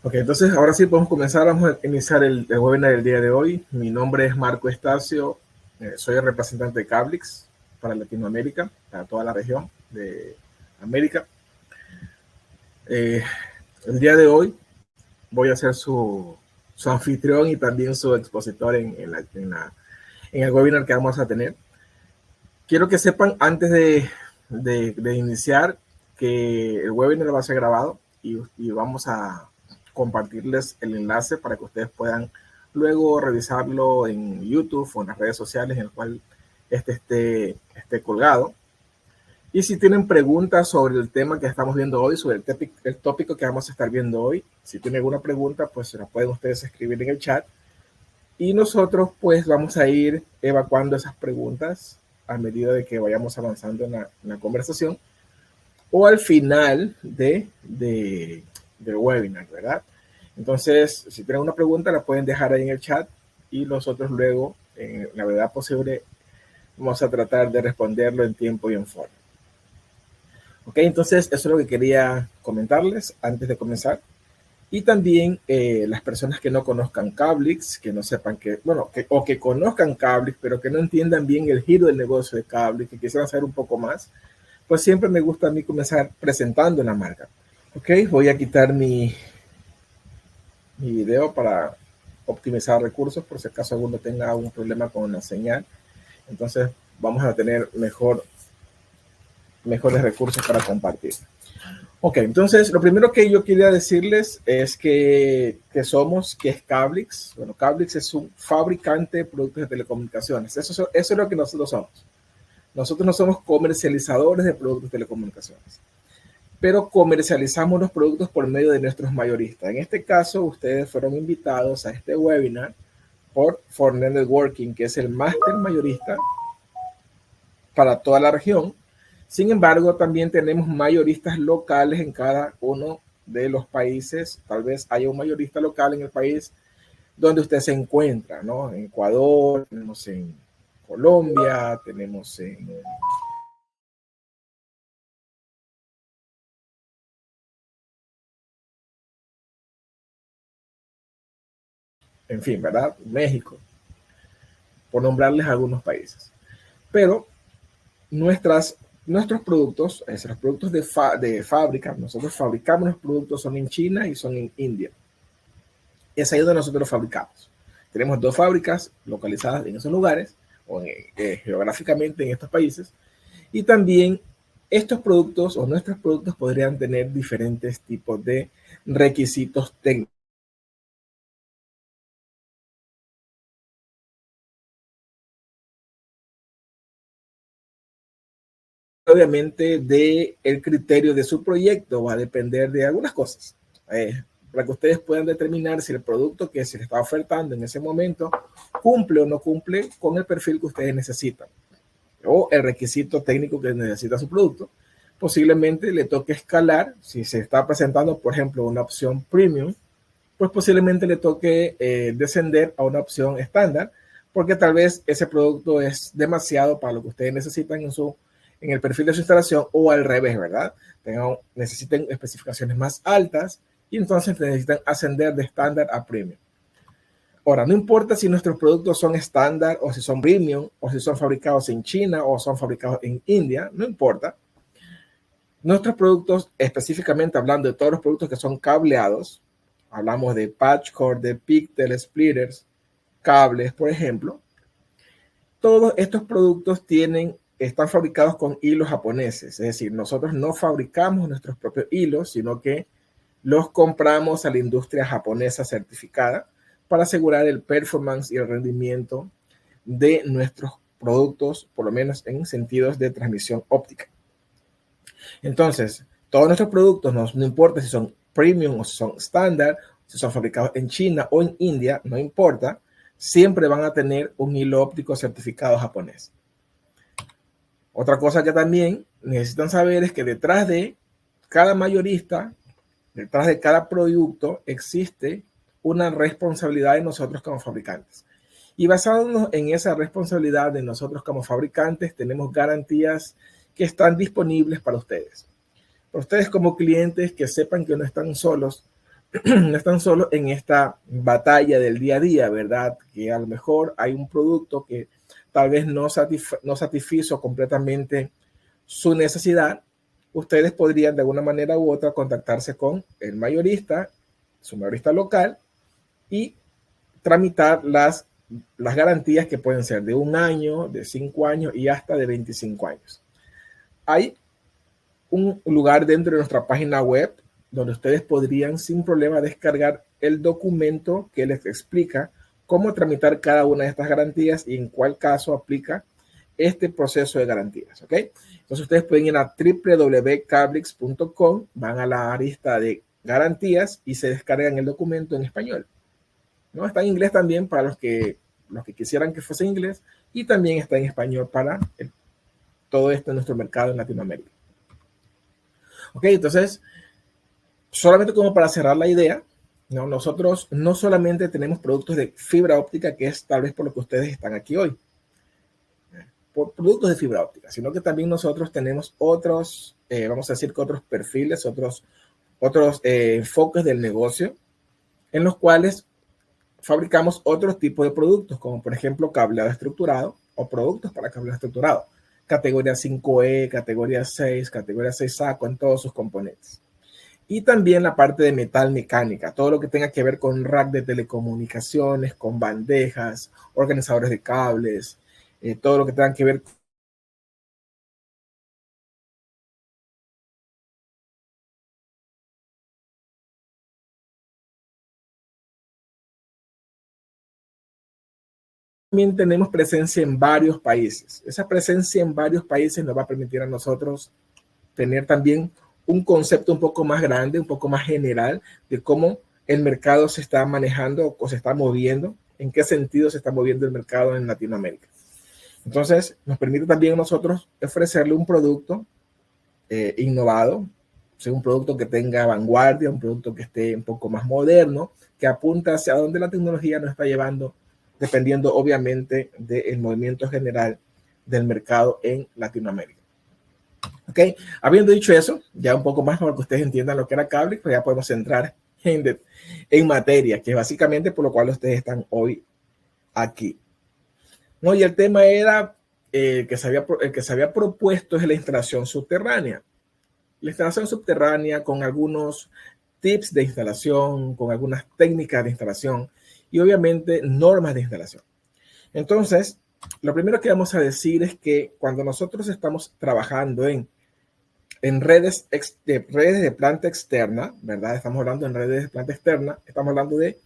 Ok, entonces ahora sí podemos comenzar. Vamos a iniciar el webinar del día de hoy. Mi nombre es Marco Estacio, soy el representante de Cablix para Latinoamérica, para toda la región de América. El día de hoy voy a ser su anfitrión y también su expositor en el webinar que vamos a tener. Quiero que sepan antes de iniciar que el webinar va a ser grabado y vamos a compartirles el enlace para que ustedes puedan luego revisarlo en YouTube o en las redes sociales en el cual esté colgado. Y si tienen preguntas sobre el tema que estamos viendo hoy, sobre el tópico que vamos a estar viendo hoy, si tienen alguna pregunta, pues se la pueden ustedes escribir en el chat. Y nosotros pues vamos a ir evacuando esas preguntas a medida de que vayamos avanzando en la conversación o al final del webinar, ¿verdad? Entonces, si tienen una pregunta, la pueden dejar ahí en el chat y nosotros luego, en la verdad posible, vamos a tratar de responderlo en tiempo y en forma. Ok, entonces eso es lo que quería comentarles antes de comenzar. Y también las personas que no conozcan Cablix, que no sepan o que conozcan Cablix, pero que no entiendan bien el giro del negocio de Cablix, que quisieran saber un poco más, pues siempre me gusta a mí comenzar presentando la marca. Ok, voy a quitar mi video para optimizar recursos, por si acaso alguno tenga algún problema con la señal. Entonces vamos a tener mejores recursos para compartir. Ok, entonces lo primero que yo quería decirles es que es Cablix. Bueno, Cablix es un fabricante de productos de telecomunicaciones. Eso es lo que nosotros somos. Nosotros no somos comercializadores de productos de telecomunicaciones, pero comercializamos los productos por medio de nuestros mayoristas. En este caso, ustedes fueron invitados a este webinar por Fortnite Networking, que es el máster mayorista para toda la región. Sin embargo, también tenemos mayoristas locales en cada uno de los países. Tal vez haya un mayorista local en el país donde usted se encuentra, ¿no? En Ecuador, tenemos en Colombia, tenemos en fin, ¿verdad? México, por nombrarles algunos países. Pero nuestros productos, los productos de fábrica, nosotros fabricamos los productos, son en China y son en India. Es ahí donde nosotros los fabricamos. Tenemos 2 fábricas localizadas en esos lugares, o geográficamente en estos países, y también estos productos o nuestros productos podrían tener diferentes tipos de requisitos técnicos. Obviamente del criterio de su proyecto va a depender de algunas cosas, para que ustedes puedan determinar si el producto que se les está ofertando en ese momento cumple o no cumple con el perfil que ustedes necesitan o el requisito técnico que necesita su producto. Posiblemente le toque escalar. Si se está presentando, por ejemplo, una opción premium, pues posiblemente le toque descender a una opción estándar, porque tal vez ese producto es demasiado para lo que ustedes necesitan en el perfil de su instalación, o al revés, ¿verdad? Necesiten especificaciones más altas y entonces necesitan ascender de estándar a premium. Ahora, no importa si nuestros productos son estándar o si son premium o si son fabricados en China o son fabricados en India, no importa. Nuestros productos, específicamente hablando de todos los productos que son cableados, hablamos de patch cord, de pigtail splitters, cables, por ejemplo. Todos estos productos están fabricados con hilos japoneses, es decir, nosotros no fabricamos nuestros propios hilos, sino que los compramos a la industria japonesa certificada para asegurar el performance y el rendimiento de nuestros productos, por lo menos en sentidos de transmisión óptica. Entonces, todos nuestros productos, no importa si son premium o si son estándar, si son fabricados en China o en India, no importa, siempre van a tener un hilo óptico certificado japonés. Otra cosa que también necesitan saber es que detrás de cada mayorista, detrás de cada producto, existe una responsabilidad de nosotros como fabricantes. Y basándonos en esa responsabilidad de nosotros como fabricantes, tenemos garantías que están disponibles para ustedes. Para ustedes como clientes, que sepan que no están solos, no están solo en esta batalla del día a día, ¿verdad? Que a lo mejor hay un producto que tal vez no satisfizo completamente su necesidad. Ustedes podrían de alguna manera u otra contactarse con el mayorista, su mayorista local, y tramitar las garantías que pueden ser de 1 año, de 5 años y hasta de 25 años. Hay un lugar dentro de nuestra página web donde ustedes podrían sin problema descargar el documento que les explica cómo tramitar cada una de estas garantías y en cuál caso aplica este proceso de garantías, ¿ok? Entonces ustedes pueden ir a www.cablix.com, van a la lista de garantías y se descargan el documento en español, ¿no? Está en inglés también para los que quisieran que fuese en inglés, y también está en español para todo esto en nuestro mercado en Latinoamérica. Ok, entonces, solamente como para cerrar la idea, ¿no? Nosotros no solamente tenemos productos de fibra óptica, que es tal vez por lo que ustedes están aquí hoy, por productos de fibra óptica, sino que también nosotros tenemos otros, vamos a decir que otros perfiles, otros enfoques del negocio, en los cuales fabricamos otros tipos de productos, como por ejemplo cableado estructurado o productos para cableado estructurado, categoría 5E, categoría 6, categoría 6A, con todos sus componentes. Y también la parte de metal mecánica, todo lo que tenga que ver con rack de telecomunicaciones, con bandejas, organizadores de cables, todo lo que tenga que ver también tenemos presencia en varios países. Esa presencia en varios países nos va a permitir a nosotros tener también un concepto un poco más grande, un poco más general de cómo el mercado se está manejando o se está moviendo, en qué sentido se está moviendo el mercado en Latinoamérica. Entonces, nos permite también a nosotros ofrecerle un producto innovado, o sea, un producto que tenga vanguardia, un producto que esté un poco más moderno, que apunta hacia donde la tecnología nos está llevando, dependiendo obviamente del movimiento general del mercado en Latinoamérica. Ok, habiendo dicho eso, ya un poco más para que ustedes entiendan lo que era Cablix, pues ya podemos entrar en materia, que es básicamente por lo cual ustedes están hoy aquí. No, y el tema era el que se había propuesto es la instalación subterránea. La instalación subterránea con algunos tips de instalación, con algunas técnicas de instalación y obviamente normas de instalación. Entonces, lo primero que vamos a decir es que cuando nosotros estamos trabajando en redes de planta externa, ¿verdad? Estamos hablando en redes de planta externa, estamos hablando de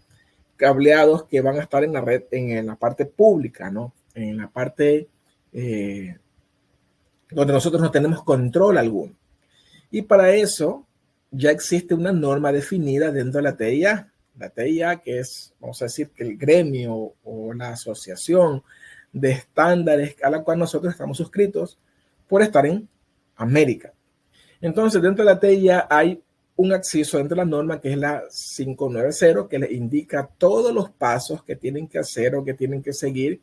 cableados que van a estar en la red, en la parte pública, ¿no? En la parte donde nosotros no tenemos control alguno. Y para eso ya existe una norma definida dentro de la TIA. La TIA, que es, vamos a decir, que el gremio o la asociación de estándares a la cual nosotros estamos suscritos por estar en América. Entonces, dentro de la TIA hay un acceso dentro de la norma que es la 590, que les indica todos los pasos que tienen que hacer o que tienen que seguir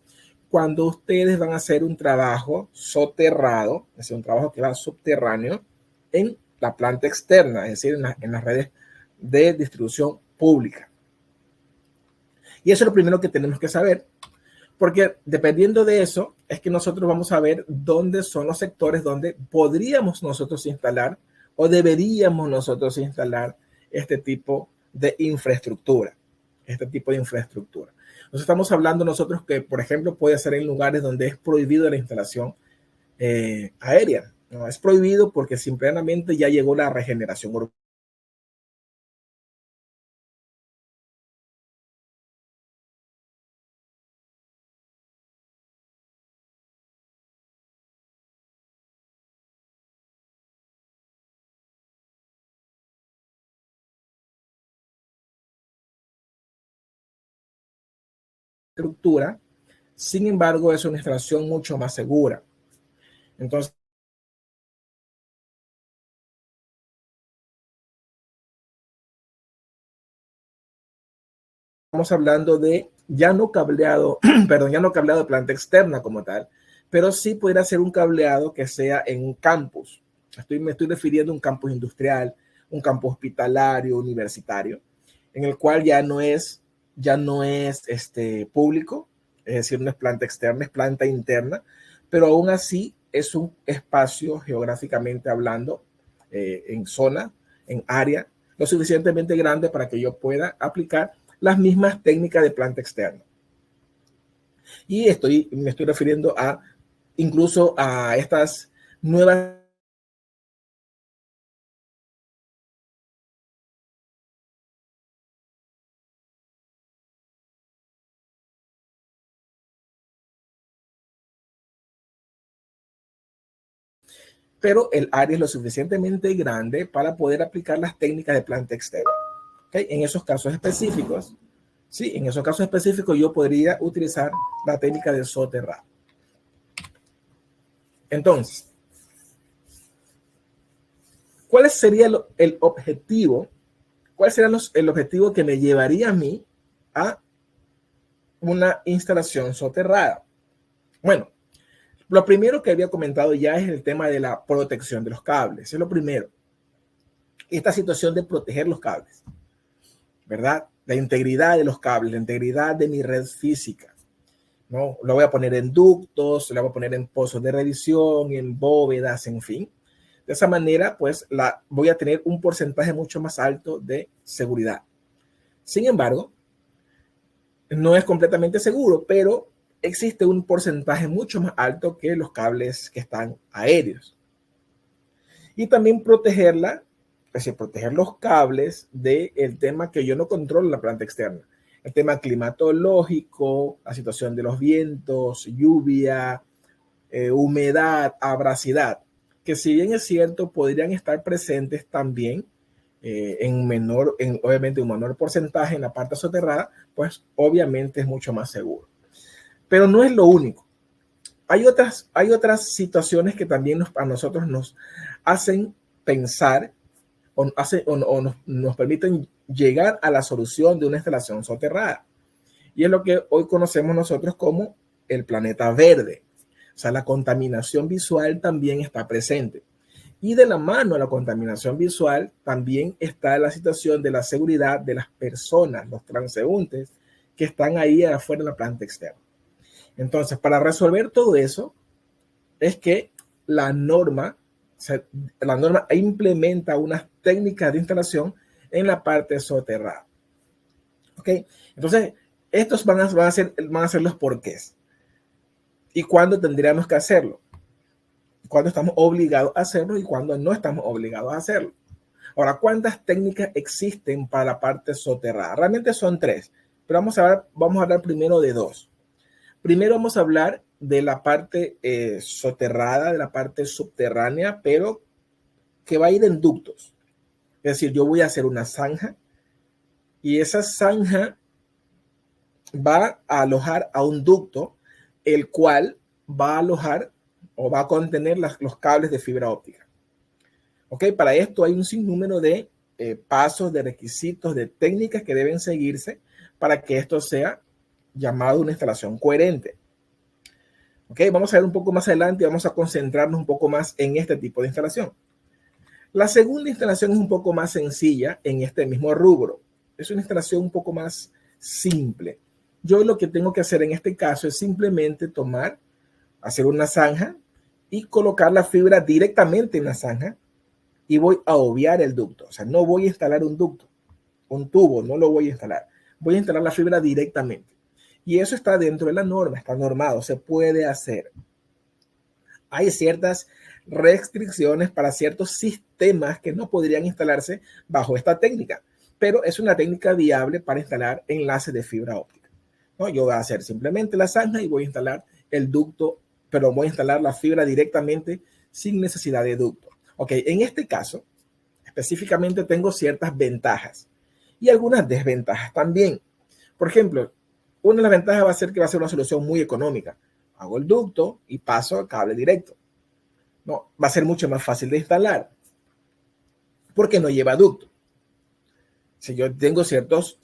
cuando ustedes van a hacer un trabajo soterrado, es decir, un trabajo que va subterráneo en la planta externa, es decir, en las redes de distribución pública. Y eso es lo primero que tenemos que saber, porque dependiendo de eso es que nosotros vamos a ver dónde son los sectores donde podríamos nosotros instalar o deberíamos nosotros instalar este tipo de infraestructura. Entonces estamos hablando nosotros que, por ejemplo, puede ser en lugares donde es prohibido la instalación aérea. No es prohibido porque simplemente ya llegó la regeneración urbana. Estructura, sin embargo, es una instalación mucho más segura. Entonces, estamos hablando de ya no cableado, perdón, ya no cableado de planta externa como tal, pero sí pudiera ser un cableado que sea en un campus. Me estoy refiriendo a un campus industrial, un campus hospitalario, universitario, en el cual ya no es público, es decir, no es planta externa, es planta interna, pero aún así es un espacio geográficamente hablando, en zona, en área, lo suficientemente grande para que yo pueda aplicar las mismas técnicas de planta externa. Y me estoy refiriendo a incluso a estas nuevas. Pero el área es lo suficientemente grande para poder aplicar las técnicas de planta externa. ¿Okay? En esos casos específicos, sí, en esos casos específicos yo podría utilizar la técnica de soterrado. Entonces, ¿cuál sería el objetivo? ¿Cuál sería el objetivo que me llevaría a mí a una instalación soterrada? Bueno, lo primero que había comentado ya es el tema de la protección de los cables. Es lo primero. Esta situación de proteger los cables, ¿verdad? La integridad de los cables, la integridad de mi red física. ¿No? Lo voy a poner en ductos, lo voy a poner en pozos de revisión, en bóvedas, en fin. De esa manera, pues, voy a tener un porcentaje mucho más alto de seguridad. Sin embargo, no es completamente seguro, pero existe un porcentaje mucho más alto que los cables que están aéreos. Y también protegerla, es decir, proteger los cables del tema que yo no controlo en la planta externa. El tema climatológico, la situación de los vientos, lluvia, humedad, abrasidad, que si bien es cierto, podrían estar presentes también obviamente un menor porcentaje en la parte soterrada, pues obviamente es mucho más seguro. Pero no es lo único. Hay otras situaciones que también a nosotros nos hacen pensar o nos permiten llegar a la solución de una instalación soterrada. Y es lo que hoy conocemos nosotros como el planeta verde. O sea, la contaminación visual también está presente. Y de la mano a la contaminación visual también está la situación de la seguridad de las personas, los transeúntes que están ahí afuera de la planta externa. Entonces, para resolver todo eso, es que la norma implementa unas técnicas de instalación en la parte soterrada. ¿Ok? Entonces, estos van a ser los porqués. ¿Y cuándo tendríamos que hacerlo? Cuándo estamos obligados a hacerlo y cuándo no estamos obligados a hacerlo. Ahora, ¿cuántas técnicas existen para la parte soterrada? Realmente son 3, pero vamos a hablar primero de 2. Primero vamos a hablar de la parte soterrada, de la parte subterránea, pero que va a ir en ductos. Es decir, yo voy a hacer una zanja y esa zanja va a alojar a un ducto, el cual va a alojar o va a contener los cables de fibra óptica. ¿Ok? Para esto hay un sinnúmero de pasos, de requisitos, de técnicas que deben seguirse para que esto sea llamado una instalación coherente. ¿Ok? Vamos a ver un poco más adelante y vamos a concentrarnos un poco más en este tipo de instalación. La segunda instalación es un poco más sencilla en este mismo rubro. Es una instalación un poco más simple. Yo lo que tengo que hacer en este caso es simplemente hacer una zanja y colocar la fibra directamente en la zanja y voy a obviar el ducto. O sea, no voy a instalar un ducto, un tubo, no lo voy a instalar. Voy a instalar la fibra directamente. Y eso está dentro de la norma, está normado, se puede hacer. Hay ciertas restricciones para ciertos sistemas que no podrían instalarse bajo esta técnica, pero es una técnica viable para instalar enlaces de fibra óptica. ¿No? Yo voy a hacer simplemente la zanja y voy a instalar el ducto, pero voy a instalar la fibra directamente sin necesidad de ducto. Ok, en este caso, específicamente tengo ciertas ventajas y algunas desventajas también. Por ejemplo, una de las ventajas va a ser que va a ser una solución muy económica. Hago el ducto y paso al cable directo. No, va a ser mucho más fácil de instalar porque no lleva ducto. Si yo tengo ciertos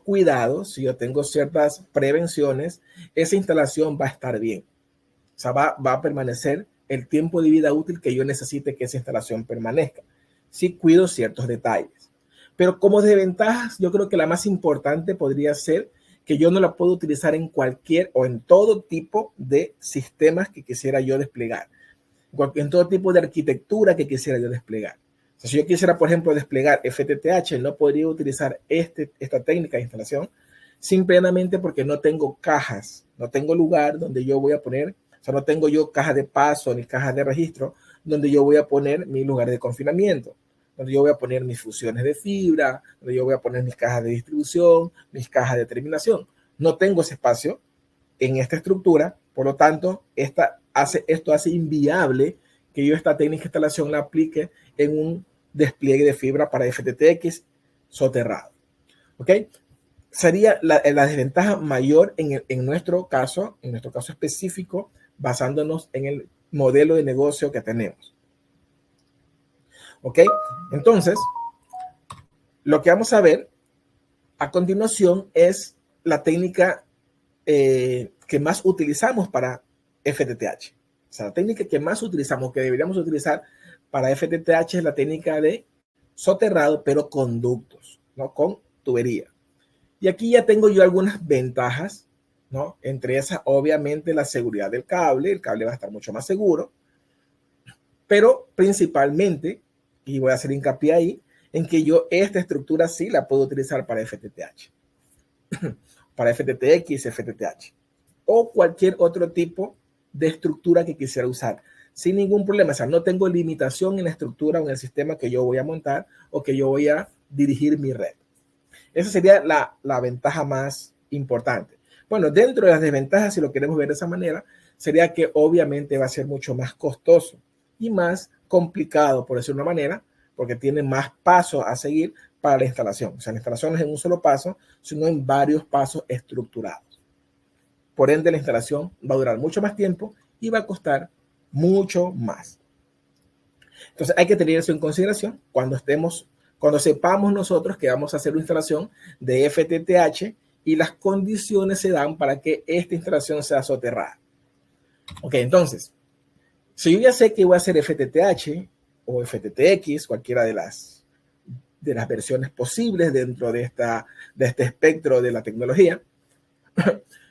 cuidados, si yo tengo ciertas prevenciones, esa instalación va a estar bien. O sea, va a permanecer el tiempo de vida útil que yo necesite que esa instalación permanezca. Si cuido ciertos detalles. Pero como desventajas, yo creo que la más importante podría ser que yo no la puedo utilizar en cualquier o en todo tipo de sistemas que quisiera yo desplegar, en todo tipo de arquitectura que quisiera yo desplegar. O sea, si yo quisiera, por ejemplo, desplegar FTTH, no podría utilizar esta técnica de instalación simplemente porque no tengo cajas, no tengo lugar donde yo voy a poner, o sea, no tengo yo caja de paso ni caja de registro donde yo voy a poner mi lugar de confinamiento, donde yo voy a poner mis fusiones de fibra, donde yo voy a poner mis cajas de distribución, mis cajas de terminación. No tengo ese espacio en esta estructura, por lo tanto, esto hace inviable que yo esta técnica de instalación la aplique en un despliegue de fibra para FTTX soterrado. ¿Ok? Sería la desventaja mayor en nuestro caso específico, basándonos en el modelo de negocio que tenemos. ¿Ok? Entonces, lo que vamos a ver a continuación es la técnica que más utilizamos para FTTH. O sea, la técnica que más utilizamos, que deberíamos utilizar para FTTH es la técnica de soterrado, pero con ductos, ¿no? Con tubería. Y aquí ya tengo yo algunas ventajas, ¿no? Entre esas, obviamente, la seguridad del cable. El cable va a estar mucho más seguro. Pero principalmente, y voy a hacer hincapié ahí, en que yo esta estructura sí la puedo utilizar para FTTH. Para FTTX, FTTH. O cualquier otro tipo de estructura que quisiera usar. Sin ningún problema. O sea, no tengo limitación en la estructura o en el sistema que yo voy a montar o que yo voy a dirigir mi red. Esa sería la ventaja más importante. Bueno, dentro de las desventajas, si lo queremos ver de esa manera, sería que obviamente va a ser mucho más costoso y más complicado, por decirlo de una manera, porque tiene más pasos a seguir para la instalación. O sea, la instalación no es en un solo paso, sino en varios pasos estructurados. Por ende, la instalación va a durar mucho más tiempo y va a costar mucho más. Entonces, hay que tener eso en consideración cuando sepamos nosotros que vamos a hacer una instalación de FTTH y las condiciones se dan para que esta instalación sea soterrada. Ok, entonces, si yo ya sé que voy a hacer FTTH o FTTX, cualquiera de las versiones posibles dentro de este espectro de la tecnología,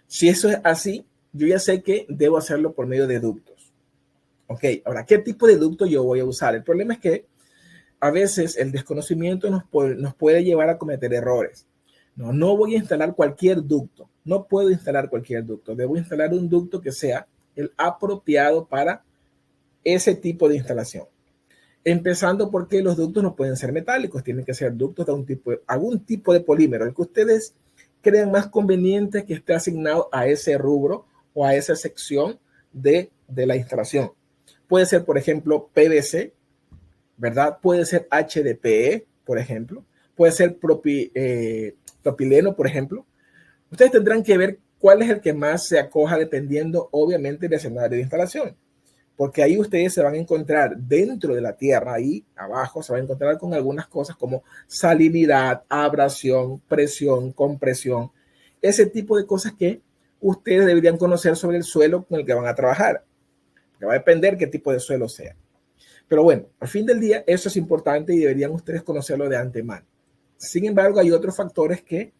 si eso es así, yo ya sé que debo hacerlo por medio de ductos. Ok, ahora, ¿qué tipo de ducto yo voy a usar? El problema es que a veces el desconocimiento nos puede llevar a cometer errores. No voy a instalar cualquier ducto. No puedo instalar cualquier ducto. Debo instalar un ducto que sea el apropiado para ese tipo de instalación. Empezando porque los ductos no pueden ser metálicos. Tienen que ser ductos de algún tipo de polímero. El que ustedes crean más conveniente que esté asignado a ese rubro o a esa sección de la instalación. Puede ser, por ejemplo, PVC, ¿verdad? Puede ser HDPE, por ejemplo. Puede ser propileno, por ejemplo. Ustedes tendrán que ver cuál es el que más se acoja dependiendo, obviamente, del escenario de instalación. Porque ahí ustedes se van a encontrar dentro de la tierra, ahí abajo, se van a encontrar con algunas cosas como salinidad, abrasión, presión, compresión. Ese tipo de cosas que ustedes deberían conocer sobre el suelo con el que van a trabajar. Que va a depender qué tipo de suelo sea. Pero bueno, al fin del día, eso es importante y deberían ustedes conocerlo de antemano. Sin embargo, hay otros factores que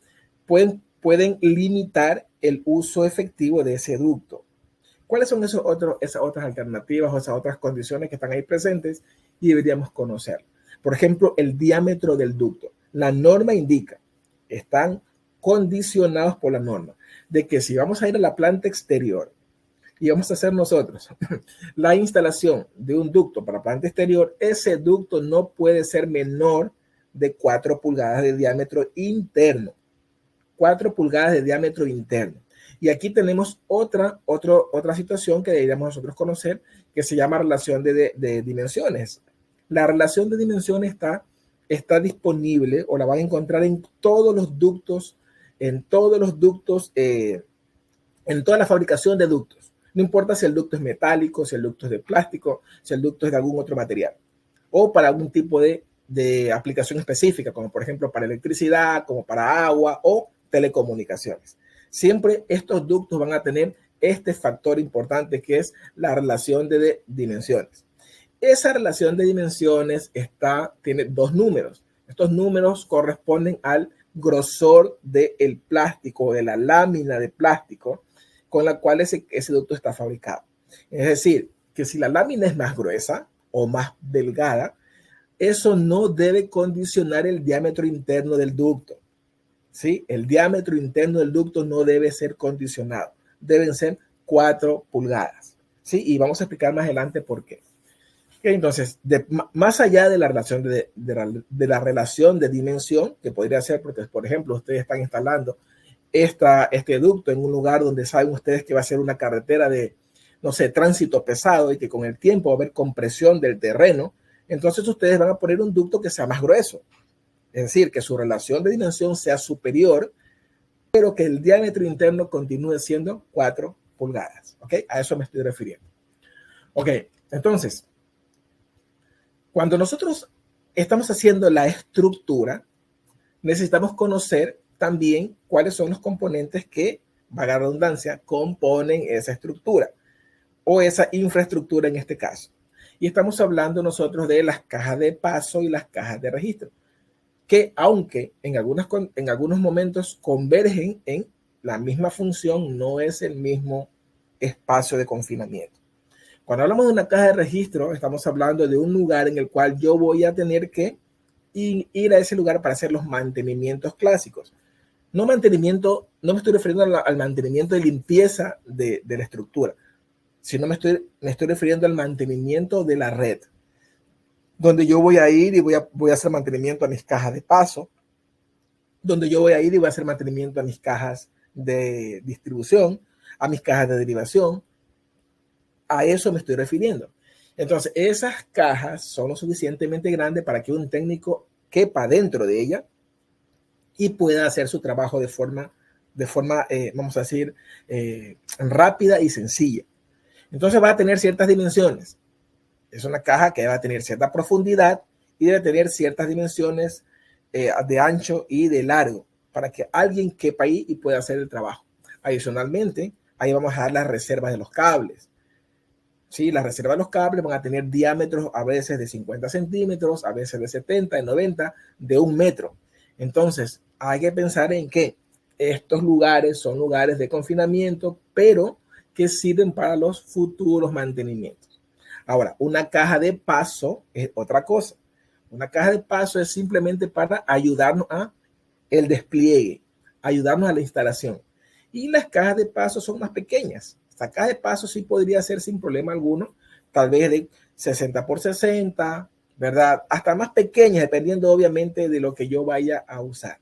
pueden limitar el uso efectivo de ese ducto. ¿Cuáles son esas otras alternativas o esas otras condiciones que están ahí presentes y deberíamos conocer? Por ejemplo, el diámetro del ducto. La norma indica, están condicionados por la norma, de que si vamos a ir a la planta exterior y vamos a hacer nosotros la instalación de un ducto para planta exterior, ese ducto no puede ser menor de 4 pulgadas de diámetro interno. 4 pulgadas de diámetro interno. Y aquí tenemos otra situación que deberíamos nosotros conocer, que se llama relación de dimensiones. La relación de dimensiones está disponible o la van a encontrar en todos los ductos, en toda la fabricación de ductos. No importa si el ducto es metálico, si el ducto es de plástico, si el ducto es de algún otro material o para algún tipo de aplicación específica, como por ejemplo para electricidad, como para agua o telecomunicaciones. Siempre estos ductos van a tener este factor importante que es la relación de dimensiones. Esa relación de dimensiones tiene dos números. Estos números corresponden al grosor del plástico, de la lámina de plástico con la cual ese ducto está fabricado. Es decir, que si la lámina es más gruesa o más delgada, eso no debe condicionar el diámetro interno del ducto. ¿Sí? El diámetro interno del ducto no debe ser condicionado. Deben ser 4 pulgadas. ¿Sí? Y vamos a explicar más adelante por qué. Entonces, más allá de la relación de la relación de dimensión, que podría ser, porque, por ejemplo, ustedes están instalando este ducto en un lugar donde saben ustedes que va a ser una carretera de, no sé, tránsito pesado y que con el tiempo va a haber compresión del terreno, entonces ustedes van a poner un ducto que sea más grueso. Es decir, que su relación de dimensión sea superior, pero que el diámetro interno continúe siendo 4 pulgadas. ¿Ok? A eso me estoy refiriendo. Ok, entonces, cuando nosotros estamos haciendo la estructura, necesitamos conocer también cuáles son los componentes que, valga la redundancia, componen esa estructura o esa infraestructura en este caso. Y estamos hablando nosotros de las cajas de paso y las cajas de registro, que aunque en algunos momentos convergen en la misma función, no es el mismo espacio de confinamiento. Cuando hablamos de una caja de registro, estamos hablando de un lugar en el cual yo voy a tener que ir a ese lugar para hacer los mantenimientos clásicos. No mantenimiento, no me estoy refiriendo al mantenimiento de limpieza de la estructura, sino me estoy refiriendo al mantenimiento de la red, donde yo voy a ir y voy a hacer mantenimiento a mis cajas de paso, donde yo voy a ir y voy a hacer mantenimiento a mis cajas de distribución, a mis cajas de derivación. A eso me estoy refiriendo. Entonces, esas cajas son lo suficientemente grandes para que un técnico quepa dentro de ella y pueda hacer su trabajo de forma vamos a decir, rápida y sencilla. Entonces va a tener ciertas dimensiones. Es una caja que va a tener cierta profundidad y debe tener ciertas dimensiones de ancho y de largo para que alguien quepa ahí y pueda hacer el trabajo. Adicionalmente, ahí vamos a dar las reservas de los cables. Sí, las reservas de los cables van a tener diámetros a veces de 50 centímetros, a veces de 70, de 90, de 1 metro. Entonces, hay que pensar en que estos lugares son lugares de confinamiento, pero que sirven para los futuros mantenimientos. Ahora, una caja de paso es otra cosa. Una caja de paso es simplemente para ayudarnos a el despliegue, ayudarnos a la instalación. Y las cajas de paso son más pequeñas. Esta caja de paso sí podría ser sin problema alguno, tal vez de 60 por 60, ¿verdad? Hasta más pequeñas, dependiendo obviamente de lo que yo vaya a usar.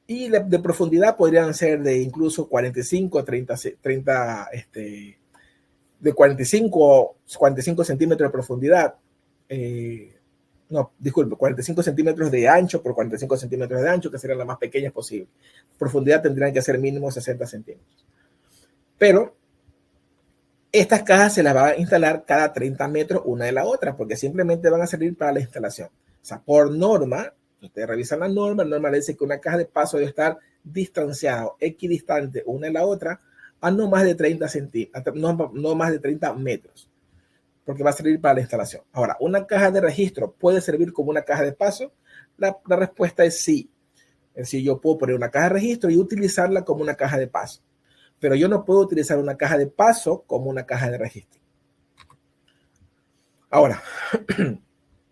Y de profundidad podrían ser de incluso 45 a 30 de 45 centímetros de profundidad. No, disculpe, 45 centímetros de ancho por 45 centímetros de ancho, que serían las más pequeñas posible. Profundidad tendrían que ser mínimo 60 centímetros. Pero estas cajas se las va a instalar cada 30 metros una de la otra, porque simplemente van a servir para la instalación. O sea, por norma, ustedes revisan la norma dice que una caja de paso debe estar distanciada, equidistante una de la otra, a no más de 30 centímetros, no más de 30 metros, porque va a servir para la instalación. Ahora, ¿una caja de registro puede servir como una caja de paso? La respuesta es sí. Es decir, yo puedo poner una caja de registro y utilizarla como una caja de paso, pero yo no puedo utilizar una caja de paso como una caja de registro. Ahora,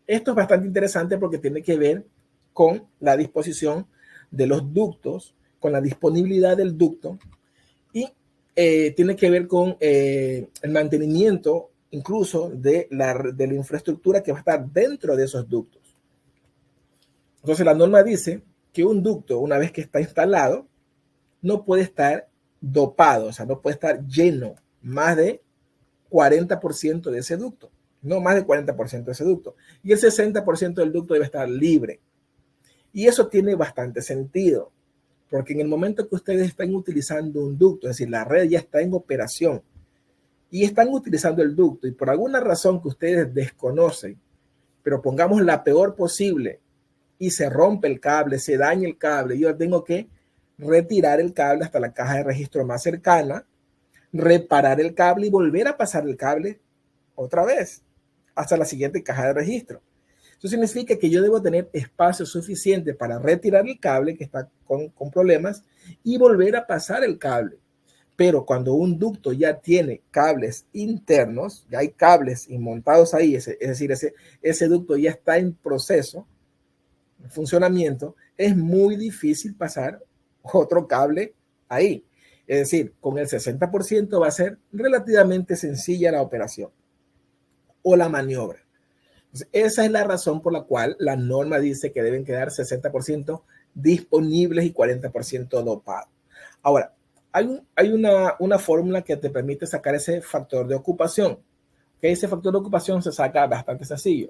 esto es bastante interesante porque tiene que ver con la disposición de los ductos, con la disponibilidad del ducto y tiene que ver con el mantenimiento incluso de la infraestructura que va a estar dentro de esos ductos. Entonces la norma dice que un ducto, una vez que está instalado, no puede estar dopado, o sea, no puede estar lleno más de 40% de ese ducto, no más de 40% de ese ducto. Y el 60% del ducto debe estar libre. Y eso tiene bastante sentido, porque en el momento que ustedes están utilizando un ducto, es decir, la red ya está en operación y están utilizando el ducto y por alguna razón que ustedes desconocen, pero pongamos la peor posible y se rompe el cable, se daña el cable, yo tengo que retirar el cable hasta la caja de registro más cercana, reparar el cable y volver a pasar el cable otra vez hasta la siguiente caja de registro. Eso significa que yo debo tener espacio suficiente para retirar el cable que está con problemas y volver a pasar el cable. Pero cuando un ducto ya tiene cables internos, ya hay cables montados ahí, es decir, ese ducto ya está en proceso, en funcionamiento, es muy difícil pasar otro cable ahí. Es decir, con el 60% va a ser relativamente sencilla la operación o la maniobra. Entonces, esa es la razón por la cual la norma dice que deben quedar 60% disponibles y 40% dopados. Ahora, hay una fórmula que te permite sacar ese factor de ocupación. Que ese factor de ocupación se saca bastante sencillo.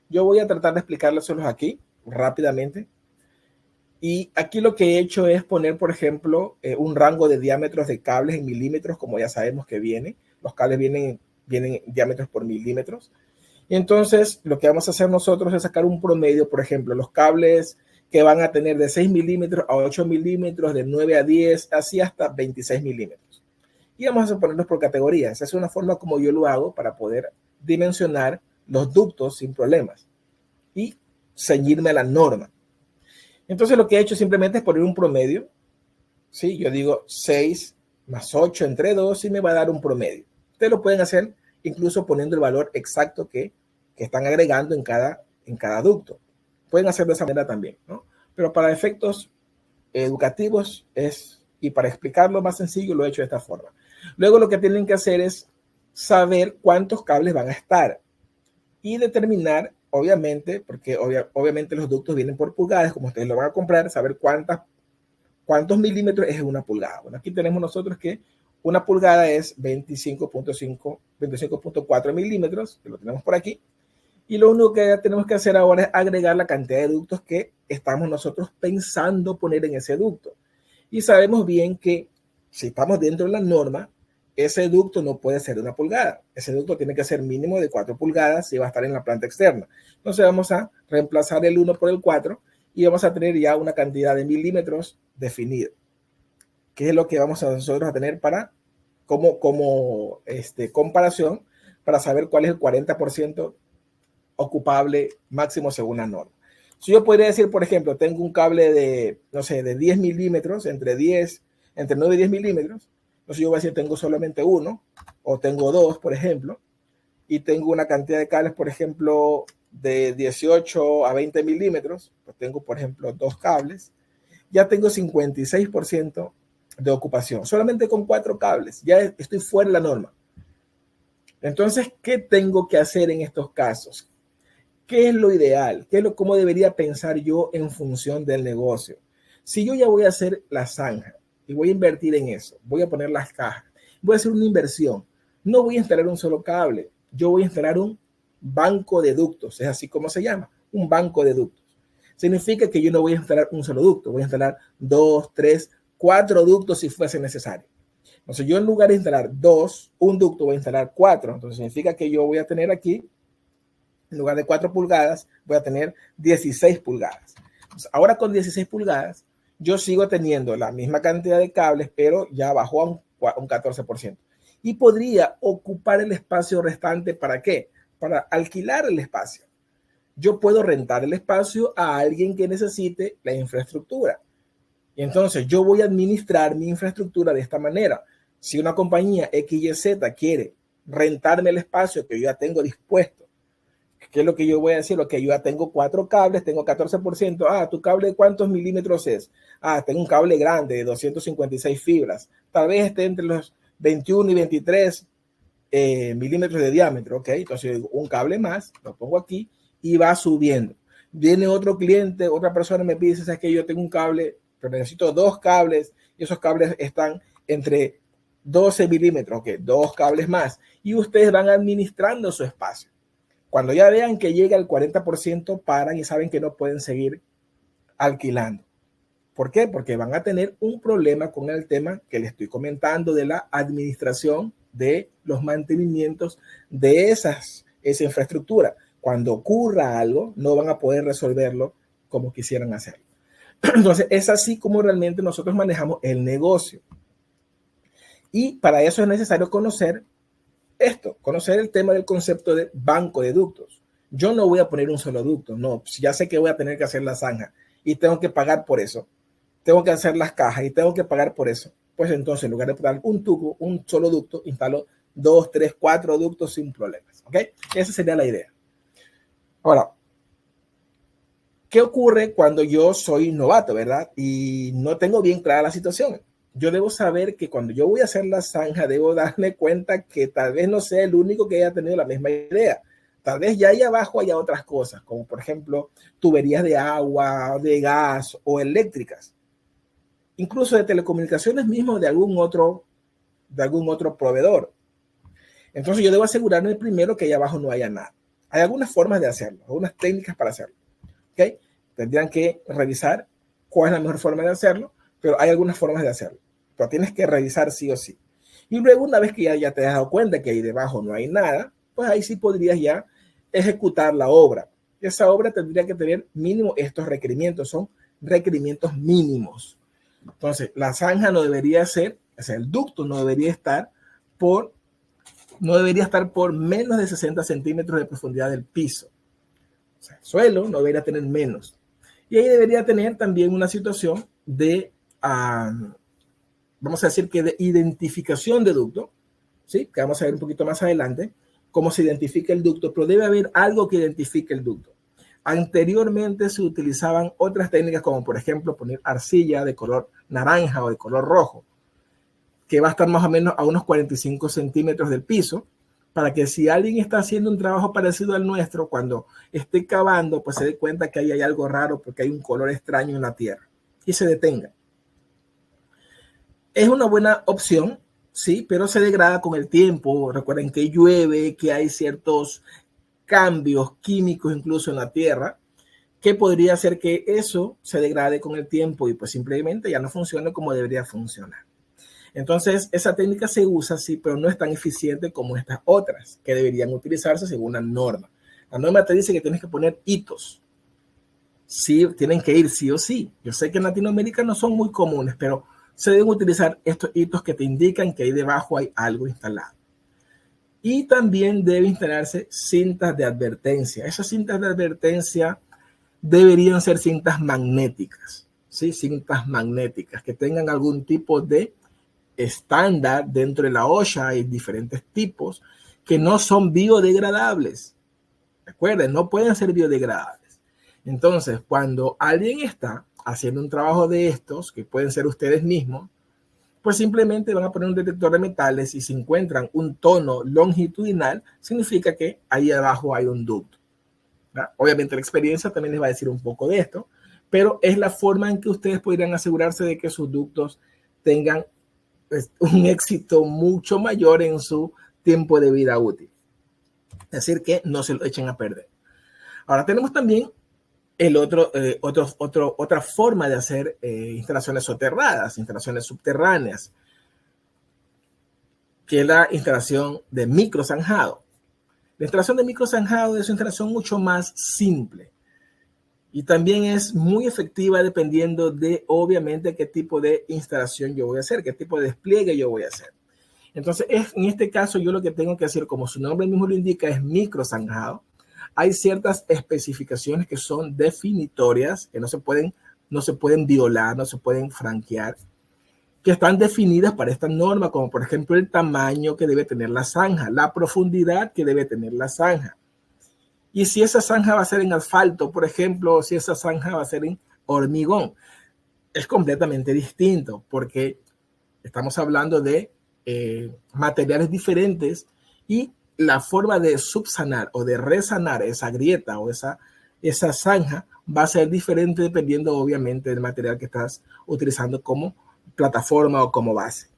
Yo voy a tratar de explicárselos aquí rápidamente. Y aquí lo que he hecho es poner, por ejemplo, un rango de diámetros de cables en milímetros, como ya sabemos que viene. Los cables vienen en diámetros por milímetros. Y entonces lo que vamos a hacer nosotros es sacar un promedio, por ejemplo, los cables que van a tener de 6 milímetros a 8 milímetros, de 9 a 10, así hasta 26 milímetros. Y vamos a ponerlos por categorías. Esa es una forma como yo lo hago para poder dimensionar los ductos sin problemas y ceñirme a la norma. Entonces lo que he hecho simplemente es poner un promedio. ¿Sí? Yo digo 6 más 8 entre 2 y me va a dar un promedio. Ustedes lo pueden hacer incluso poniendo el valor exacto que están agregando en cada ducto. Pueden hacerlo de esa manera también, ¿no? Pero para efectos educativos y para explicarlo más sencillo, lo he hecho de esta forma. Luego lo que tienen que hacer es saber cuántos cables van a estar y determinar, obviamente, porque obviamente los ductos vienen por pulgadas, como ustedes lo van a comprar, saber cuántos milímetros es una pulgada. Bueno, aquí tenemos nosotros que una pulgada es 25.4 milímetros, que lo tenemos por aquí. Y lo único que tenemos que hacer ahora es agregar la cantidad de ductos que estamos nosotros pensando poner en ese ducto. Y sabemos bien que si estamos dentro de la norma, ese ducto no puede ser de 1 pulgada. Ese ducto tiene que ser mínimo de 4 pulgadas y va a estar en la planta externa. Entonces vamos a reemplazar el 1 por el 4 y vamos a tener ya una cantidad de milímetros definida. ¿Qué es lo que vamos a nosotros a tener para como comparación para saber cuál es el 40% ocupable máximo según la norma? Si yo podría decir, por ejemplo, tengo un cable de, no sé, de 10 milímetros, entre 9 y 10 milímetros, entonces yo voy a decir tengo solamente uno, o tengo dos, por ejemplo, y tengo una cantidad de cables, por ejemplo, de 18 a 20 milímetros, pues tengo, por ejemplo, 2 cables, ya tengo 56% de ocupación, solamente con 4 cables, ya estoy fuera de la norma. Entonces, ¿qué tengo que hacer en estos casos? ¿Qué es lo ideal? ¿Cómo debería pensar yo en función del negocio? Si yo ya voy a hacer la zanja y voy a invertir en eso, voy a poner las cajas, voy a hacer una inversión, no voy a instalar un solo cable, yo voy a instalar un banco de ductos, es así como se llama, un banco de ductos. Significa que yo no voy a instalar un solo ducto, voy a instalar 2, 3, 4 ductos si fuese necesario. Entonces yo en lugar de instalar un ducto voy a instalar 4, entonces significa que yo voy a tener aquí, en lugar de 4 pulgadas, voy a tener 16 pulgadas. Entonces, ahora con 16 pulgadas, yo sigo teniendo la misma cantidad de cables, pero ya bajó a un 14%. Y podría ocupar el espacio restante, ¿para qué? Para alquilar el espacio. Yo puedo rentar el espacio a alguien que necesite la infraestructura. Y entonces yo voy a administrar mi infraestructura de esta manera. Si una compañía XYZ quiere rentarme el espacio que yo ya tengo dispuesto, ¿qué es lo que yo voy a decir? Ok, yo ya tengo 4 cables, tengo 14%. Ah, ¿tu cable de cuántos milímetros es? Ah, tengo un cable grande de 256 fibras. Tal vez esté entre los 21 y 23 milímetros de diámetro. Ok, entonces yo digo, un cable más, lo pongo aquí y va subiendo. Viene otro cliente, otra persona me pide, ¿sabes que yo tengo un cable, pero necesito 2 cables y esos cables están entre 12 milímetros? Ok, 2 cables más. Y ustedes van administrando su espacio. Cuando ya vean que llega al 40%, paran y saben que no pueden seguir alquilando. ¿Por qué? Porque van a tener un problema con el tema que les estoy comentando de la administración de los mantenimientos de esa infraestructura. Cuando ocurra algo, no van a poder resolverlo como quisieran hacerlo. Entonces, es así como realmente nosotros manejamos el negocio. Y para eso es necesario conocer esto, conocer el tema del concepto de banco de ductos. Yo no voy a poner un solo ducto, no, ya sé que voy a tener que hacer la zanja y tengo que pagar por eso. Tengo que hacer las cajas y tengo que pagar por eso. Pues entonces, en lugar de poner un tubo, un solo ducto, instalo 2, 3, 4 ductos sin problemas. ¿Ok? Esa sería la idea. Ahora, ¿qué ocurre cuando yo soy novato, verdad? Y no tengo bien clara la situación. Yo debo saber que cuando yo voy a hacer la zanja, debo darme cuenta que tal vez no sea el único que haya tenido la misma idea. Tal vez ya ahí abajo haya otras cosas, como por ejemplo tuberías de agua, de gas o eléctricas. Incluso de telecomunicaciones mismo de algún otro proveedor. Entonces yo debo asegurarme primero que ahí abajo no haya nada. Hay algunas formas de hacerlo, algunas técnicas para hacerlo. ¿Okay? Tendrían que revisar cuál es la mejor forma de hacerlo, pero hay algunas formas de hacerlo. Pero tienes que revisar sí o sí. Y luego, una vez que ya te has dado cuenta que ahí debajo no hay nada, pues ahí sí podrías ya ejecutar la obra. Esa obra tendría que tener mínimo estos requerimientos, son requerimientos mínimos. Entonces, la zanja no debería ser, o sea, el ducto no debería estar por menos de 60 centímetros de profundidad del piso. O sea, el suelo no debería tener menos. Y ahí debería tener también una situación de, vamos a decir que de identificación de ducto, ¿sí? Que vamos a ver un poquito más adelante, cómo se identifica el ducto, pero debe haber algo que identifique el ducto. Anteriormente se utilizaban otras técnicas como por ejemplo poner arcilla de color naranja o de color rojo, que va a estar más o menos a unos 45 centímetros del piso, para que si alguien está haciendo un trabajo parecido al nuestro, cuando esté cavando, pues se dé cuenta que ahí hay algo raro porque hay un color extraño en la tierra y se detenga. Es una buena opción, sí, pero se degrada con el tiempo. Recuerden que llueve, que hay ciertos cambios químicos incluso en la tierra, que podría hacer que eso se degrade con el tiempo y pues simplemente ya no funcione como debería funcionar. Entonces, esa técnica se usa, sí, pero no es tan eficiente como estas otras que deberían utilizarse según la norma. La norma te dice que tienes que poner hitos. Sí, tienen que ir sí o sí. Yo sé que en Latinoamérica no son muy comunes, pero se deben utilizar estos hitos que te indican que ahí debajo hay algo instalado. Y también debe instalarse cintas de advertencia. Esas cintas de advertencia deberían ser cintas magnéticas, ¿sí? Cintas magnéticas que tengan algún tipo de estándar dentro de la OSHA. Hay diferentes tipos que no son biodegradables. Recuerden, no pueden ser biodegradables. Entonces, cuando alguien está haciendo un trabajo de estos, que pueden ser ustedes mismos, pues simplemente van a poner un detector de metales y si encuentran un tono longitudinal, significa que ahí abajo hay un ducto. ¿Verdad? Obviamente la experiencia también les va a decir un poco de esto, pero es la forma en que ustedes podrían asegurarse de que sus ductos tengan un éxito mucho mayor en su tiempo de vida útil. Es decir, que no se lo echen a perder. Ahora tenemos también otra forma de hacer instalaciones soterradas, instalaciones subterráneas, que es la instalación de microzanjado. La instalación de microzanjado es una instalación mucho más simple y también es muy efectiva dependiendo de, obviamente, qué tipo de instalación yo voy a hacer, qué tipo de despliegue yo voy a hacer. Entonces, en este caso, yo lo que tengo que hacer, como su nombre mismo lo indica, es microzanjado. Hay ciertas especificaciones que son definitorias, que no se pueden violar, no se pueden franquear, que están definidas para esta norma, como por ejemplo el tamaño que debe tener la zanja, la profundidad que debe tener la zanja. Y si esa zanja va a ser en asfalto, por ejemplo, o si esa zanja va a ser en hormigón, es completamente distinto porque estamos hablando de materiales diferentes y la forma de subsanar o de resanar esa grieta o esa zanja va a ser diferente dependiendo obviamente del material que estás utilizando como plataforma o como base.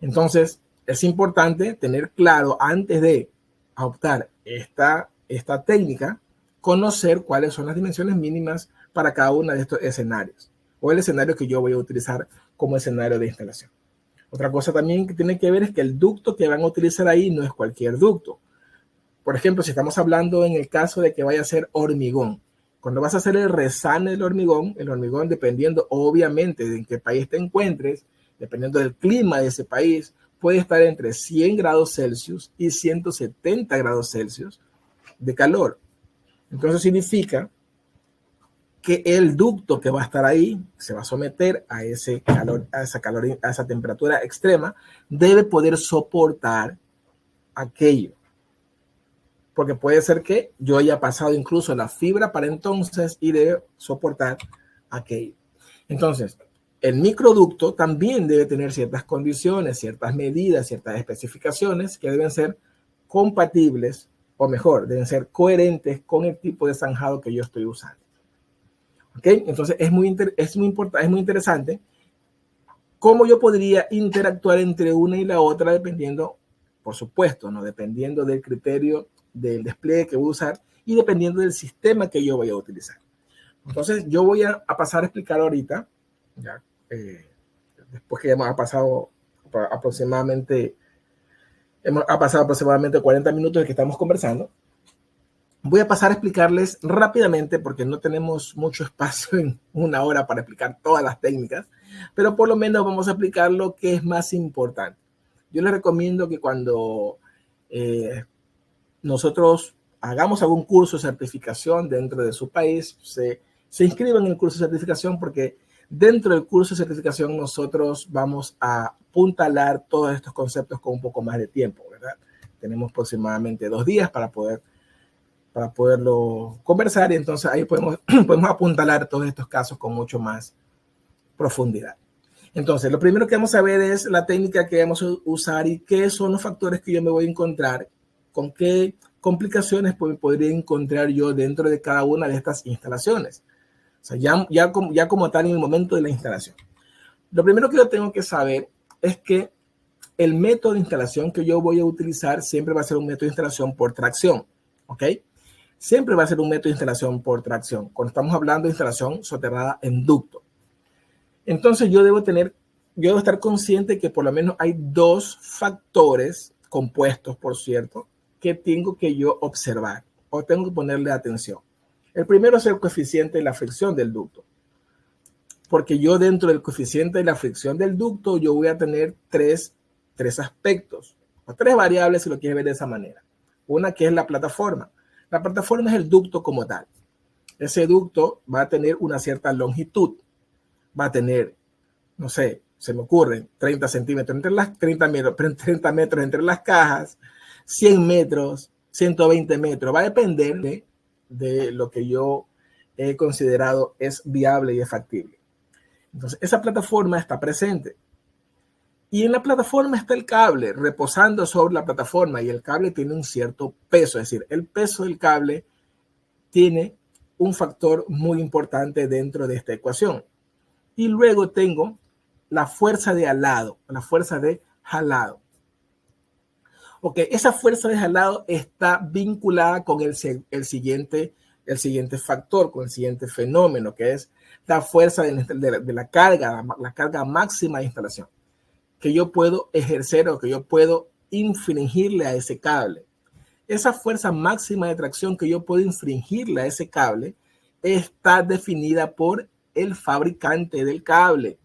Entonces, es importante tener claro antes de adoptar esta técnica, conocer cuáles son las dimensiones mínimas para cada uno de estos escenarios o el escenario que yo voy a utilizar como escenario de instalación. Otra cosa también que tiene que ver es que el ducto que van a utilizar ahí no es cualquier ducto. Por ejemplo, si estamos hablando en el caso de que vaya a ser hormigón, cuando vas a hacer el resane del hormigón, dependiendo obviamente de en qué país te encuentres, dependiendo del clima de ese país, puede estar entre 100 grados Celsius y 170 grados Celsius de calor. Entonces significa que el ducto que va a estar ahí se va a someter a ese calor, a esa temperatura extrema, debe poder soportar aquello. Porque puede ser que yo haya pasado incluso la fibra para entonces y debe soportar aquello. Entonces, el microducto también debe tener ciertas condiciones, ciertas medidas, ciertas especificaciones que deben ser compatibles, o mejor, deben ser coherentes con el tipo de zanjado que yo estoy usando. ¿Ok? Entonces, es muy interesante cómo yo podría interactuar entre una y la otra dependiendo, por supuesto, ¿no? Dependiendo del criterio del despliegue que voy a usar y dependiendo del sistema que yo voy a utilizar. Entonces, yo voy a pasar a explicar ahorita, ya, después que hemos pasado aproximadamente 40 minutos de que estamos conversando, voy a pasar a explicarles rápidamente porque no tenemos mucho espacio en una hora para explicar todas las técnicas, pero por lo menos vamos a explicar lo que es más importante. Yo les recomiendo que cuando nosotros hagamos algún curso de certificación dentro de su país, se inscriban en el curso de certificación porque dentro del curso de certificación nosotros vamos a apuntalar todos estos conceptos con un poco más de tiempo, ¿verdad? Tenemos aproximadamente 2 días para poderlo conversar y entonces ahí podemos apuntalar todos estos casos con mucho más profundidad. Entonces, lo primero que vamos a ver es la técnica que vamos a usar y qué son los factores que yo me voy a encontrar, con qué complicaciones podría encontrar yo dentro de cada una de estas instalaciones. O sea, ya como tal en el momento de la instalación. Lo primero que yo tengo que saber es que el método de instalación que yo voy a utilizar siempre va a ser un método de instalación por tracción, ¿ok? Siempre va a ser un método de instalación por tracción, cuando estamos hablando de instalación soterrada en ducto. Entonces yo debo estar consciente que por lo menos hay 2 factores compuestos, por cierto, que tengo que yo observar o tengo que ponerle atención. El primero es el coeficiente de la fricción del ducto, porque yo dentro del coeficiente de la fricción del ducto yo voy a tener tres aspectos o 3 variables si lo quieres ver de esa manera. Una que es la plataforma. La plataforma es el ducto como tal. Ese ducto va a tener una cierta longitud. Va a tener, no sé, se me ocurren 30 centímetros entre las 30 metros entre las cajas, 100 metros, 120 metros. Va a depender de lo que yo he considerado es viable y es factible. Entonces, esa plataforma está presente. Y en la plataforma está el cable reposando sobre la plataforma y el cable tiene un cierto peso. Es decir, el peso del cable tiene un factor muy importante dentro de esta ecuación. Y luego tengo la fuerza de alado, la fuerza de jalado. Ok, esa fuerza de jalado está vinculada con el siguiente factor, con el siguiente fenómeno, que es la fuerza de la carga máxima de instalación, que yo puedo ejercer o que yo puedo infringirle a ese cable. Esa fuerza máxima de tracción que yo puedo infringirle a ese cable está definida por el fabricante del cable.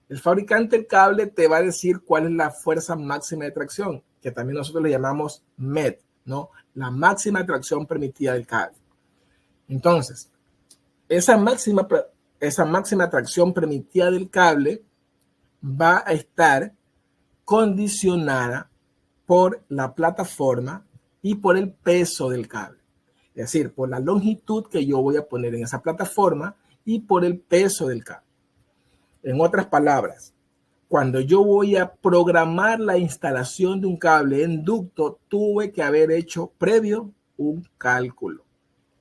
El fabricante del cable te va a decir cuál es la fuerza máxima de tracción, que también nosotros le llamamos MET, ¿no? La máxima tracción permitida del cable. Entonces, esa máxima tracción permitida del cable va a estar condicionada por la plataforma y por el peso del cable. Es decir, por la longitud que yo voy a poner en esa plataforma y por el peso del cable. En otras palabras, cuando yo voy a programar la instalación de un cable en ducto, tuve que haber hecho previo un cálculo.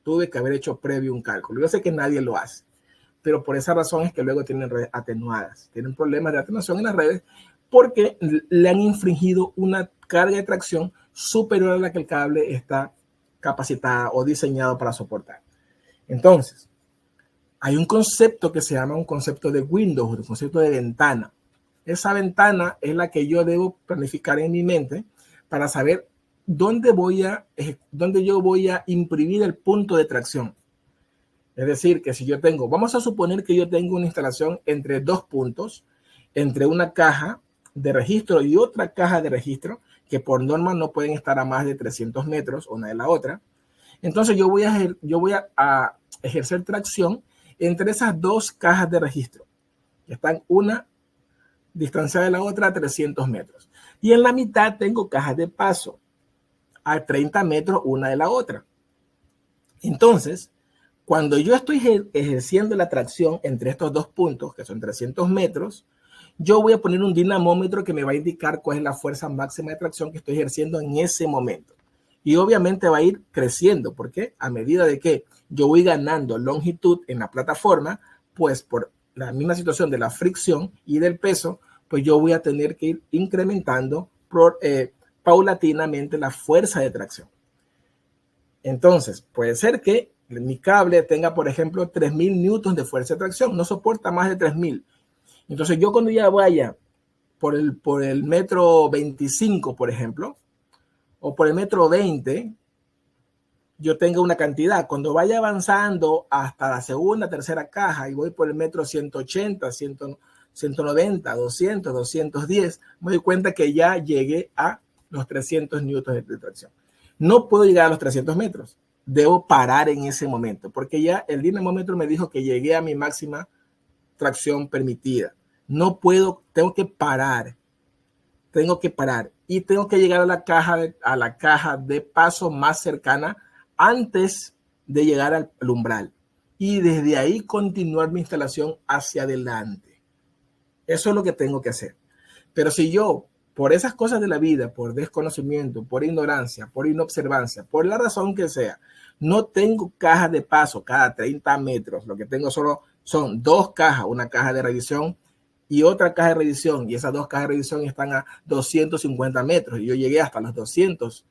Yo sé que nadie lo hace, pero por esa razón es que luego tienen redes atenuadas. Tienen problemas de atenuación en las redes porque le han infringido una carga de tracción superior a la que el cable está capacitada o diseñado para soportar. Entonces, hay un concepto que se llama un concepto de window, un concepto de ventana. Esa ventana es la que yo debo planificar en mi mente para saber dónde yo voy a imprimir el punto de tracción. Es decir, que si yo vamos a suponer que yo tengo una instalación entre 2 puntos, entre una caja de registro y otra caja de registro, que por norma no pueden estar a más de 300 metros una de la otra. Entonces yo voy a ejercer tracción entre esas dos cajas de registro, que están una distanciada de la otra a 300 metros. Y en la mitad tengo cajas de paso a 30 metros una de la otra. Entonces, cuando yo estoy ejerciendo la tracción entre estos dos puntos, que son 300 metros, yo voy a poner un dinamómetro que me va a indicar cuál es la fuerza máxima de tracción que estoy ejerciendo en ese momento. Y obviamente va a ir creciendo, porque a medida de que yo voy ganando longitud en la plataforma, pues por la misma situación de la fricción y del peso, pues yo voy a tener que ir incrementando paulatinamente la fuerza de tracción. Entonces, puede ser que mi cable tenga, por ejemplo, 3000 newtons de fuerza de tracción, no soporta más de 3000. Entonces, yo cuando ya vaya por el metro 25, por ejemplo, o por el metro 20, yo tengo una cantidad. Cuando vaya avanzando hasta la segunda, tercera caja y voy por el metro 180, 190, 200, 210, me doy cuenta que ya llegué a los 300 newtons de tracción. No puedo llegar a los 300 metros. Debo parar en ese momento, porque ya el dinamómetro me dijo que llegué a mi máxima tracción permitida. No puedo, tengo que parar. Y tengo que llegar a la caja de paso más cercana antes de llegar al umbral. Y desde ahí continuar mi instalación hacia adelante. Eso es lo que tengo que hacer. Pero si yo, por esas cosas de la vida, por desconocimiento, por ignorancia, por inobservancia, por la razón que sea, no tengo cajas de paso cada 30 metros, lo que tengo solo son dos cajas, una caja de revisión y otra caja de revisión, y esas dos cajas de revisión están a 250 metros, y yo llegué hasta los 200,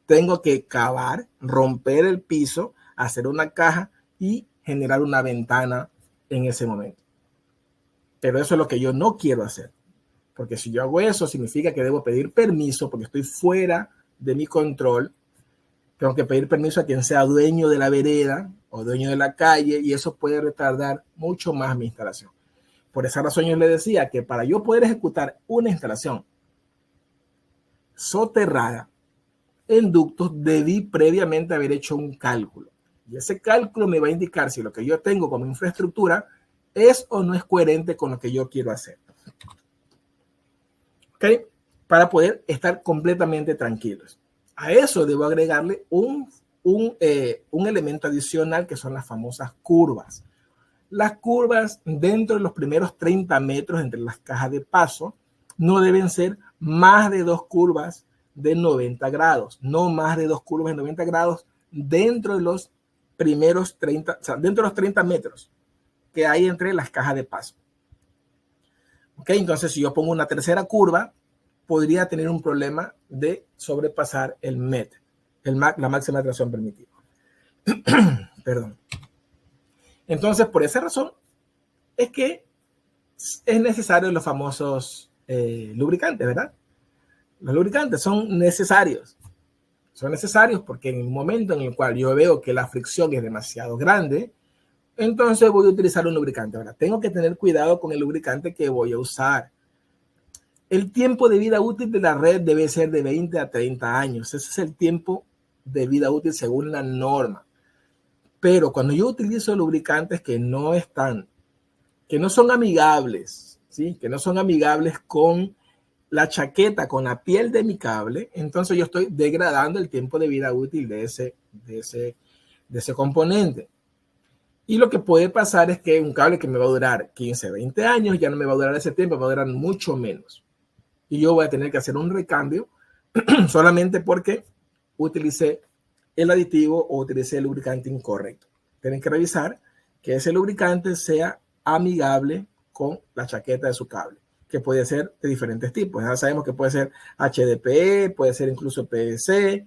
tengo que cavar, romper el piso, hacer una caja y generar una ventana en ese momento. Pero eso es lo que yo no quiero hacer, porque si yo hago eso, significa que debo pedir permiso, porque estoy fuera de mi control. Tengo que pedir permiso a quien sea dueño de la vereda o dueño de la calle, y eso puede retardar mucho más mi instalación. Por esa razón yo le decía que para yo poder ejecutar una instalación soterrada en ductos, debí previamente haber hecho un cálculo. Y ese cálculo me va a indicar si lo que yo tengo como infraestructura es o no es coherente con lo que yo quiero hacer. ¿Ok? Para poder estar completamente tranquilos. A eso debo agregarle un elemento adicional, que son las famosas curvas. Las curvas dentro de los primeros 30 metros entre las cajas de paso no deben ser más de dos curvas de 90 grados, no más de dos curvas de 90 grados dentro de los primeros 30, o sea, dentro de los 30 metros que hay entre las cajas de paso. Ok, entonces si yo pongo una tercera curva, podría tener un problema de sobrepasar el MET, la máxima tracción permitida. Perdón. Entonces, por esa razón, es que es necesario los famosos lubricantes, ¿verdad? Los lubricantes son necesarios. Son necesarios porque en el momento en el cual yo veo que la fricción es demasiado grande, entonces voy a utilizar un lubricante. Ahora, tengo que tener cuidado con el lubricante que voy a usar. El tiempo de vida útil de la red debe ser de 20 a 30 años. Ese es el tiempo de vida útil según la norma. Pero cuando yo utilizo lubricantes que no son amigables, ¿sí? Que no son amigables con la chaqueta, con la piel de mi cable, entonces yo estoy degradando el tiempo de vida útil de ese componente. Y lo que puede pasar es que un cable que me va a durar 15, 20 años, ya no me va a durar ese tiempo, me va a durar mucho menos. Y yo voy a tener que hacer un recambio solamente porque utilicé el aditivo o utilicé el lubricante incorrecto. Tienen que revisar que ese lubricante sea amigable con la chaqueta de su cable, que puede ser de diferentes tipos. Ya sabemos que puede ser HDPE, puede ser incluso PVC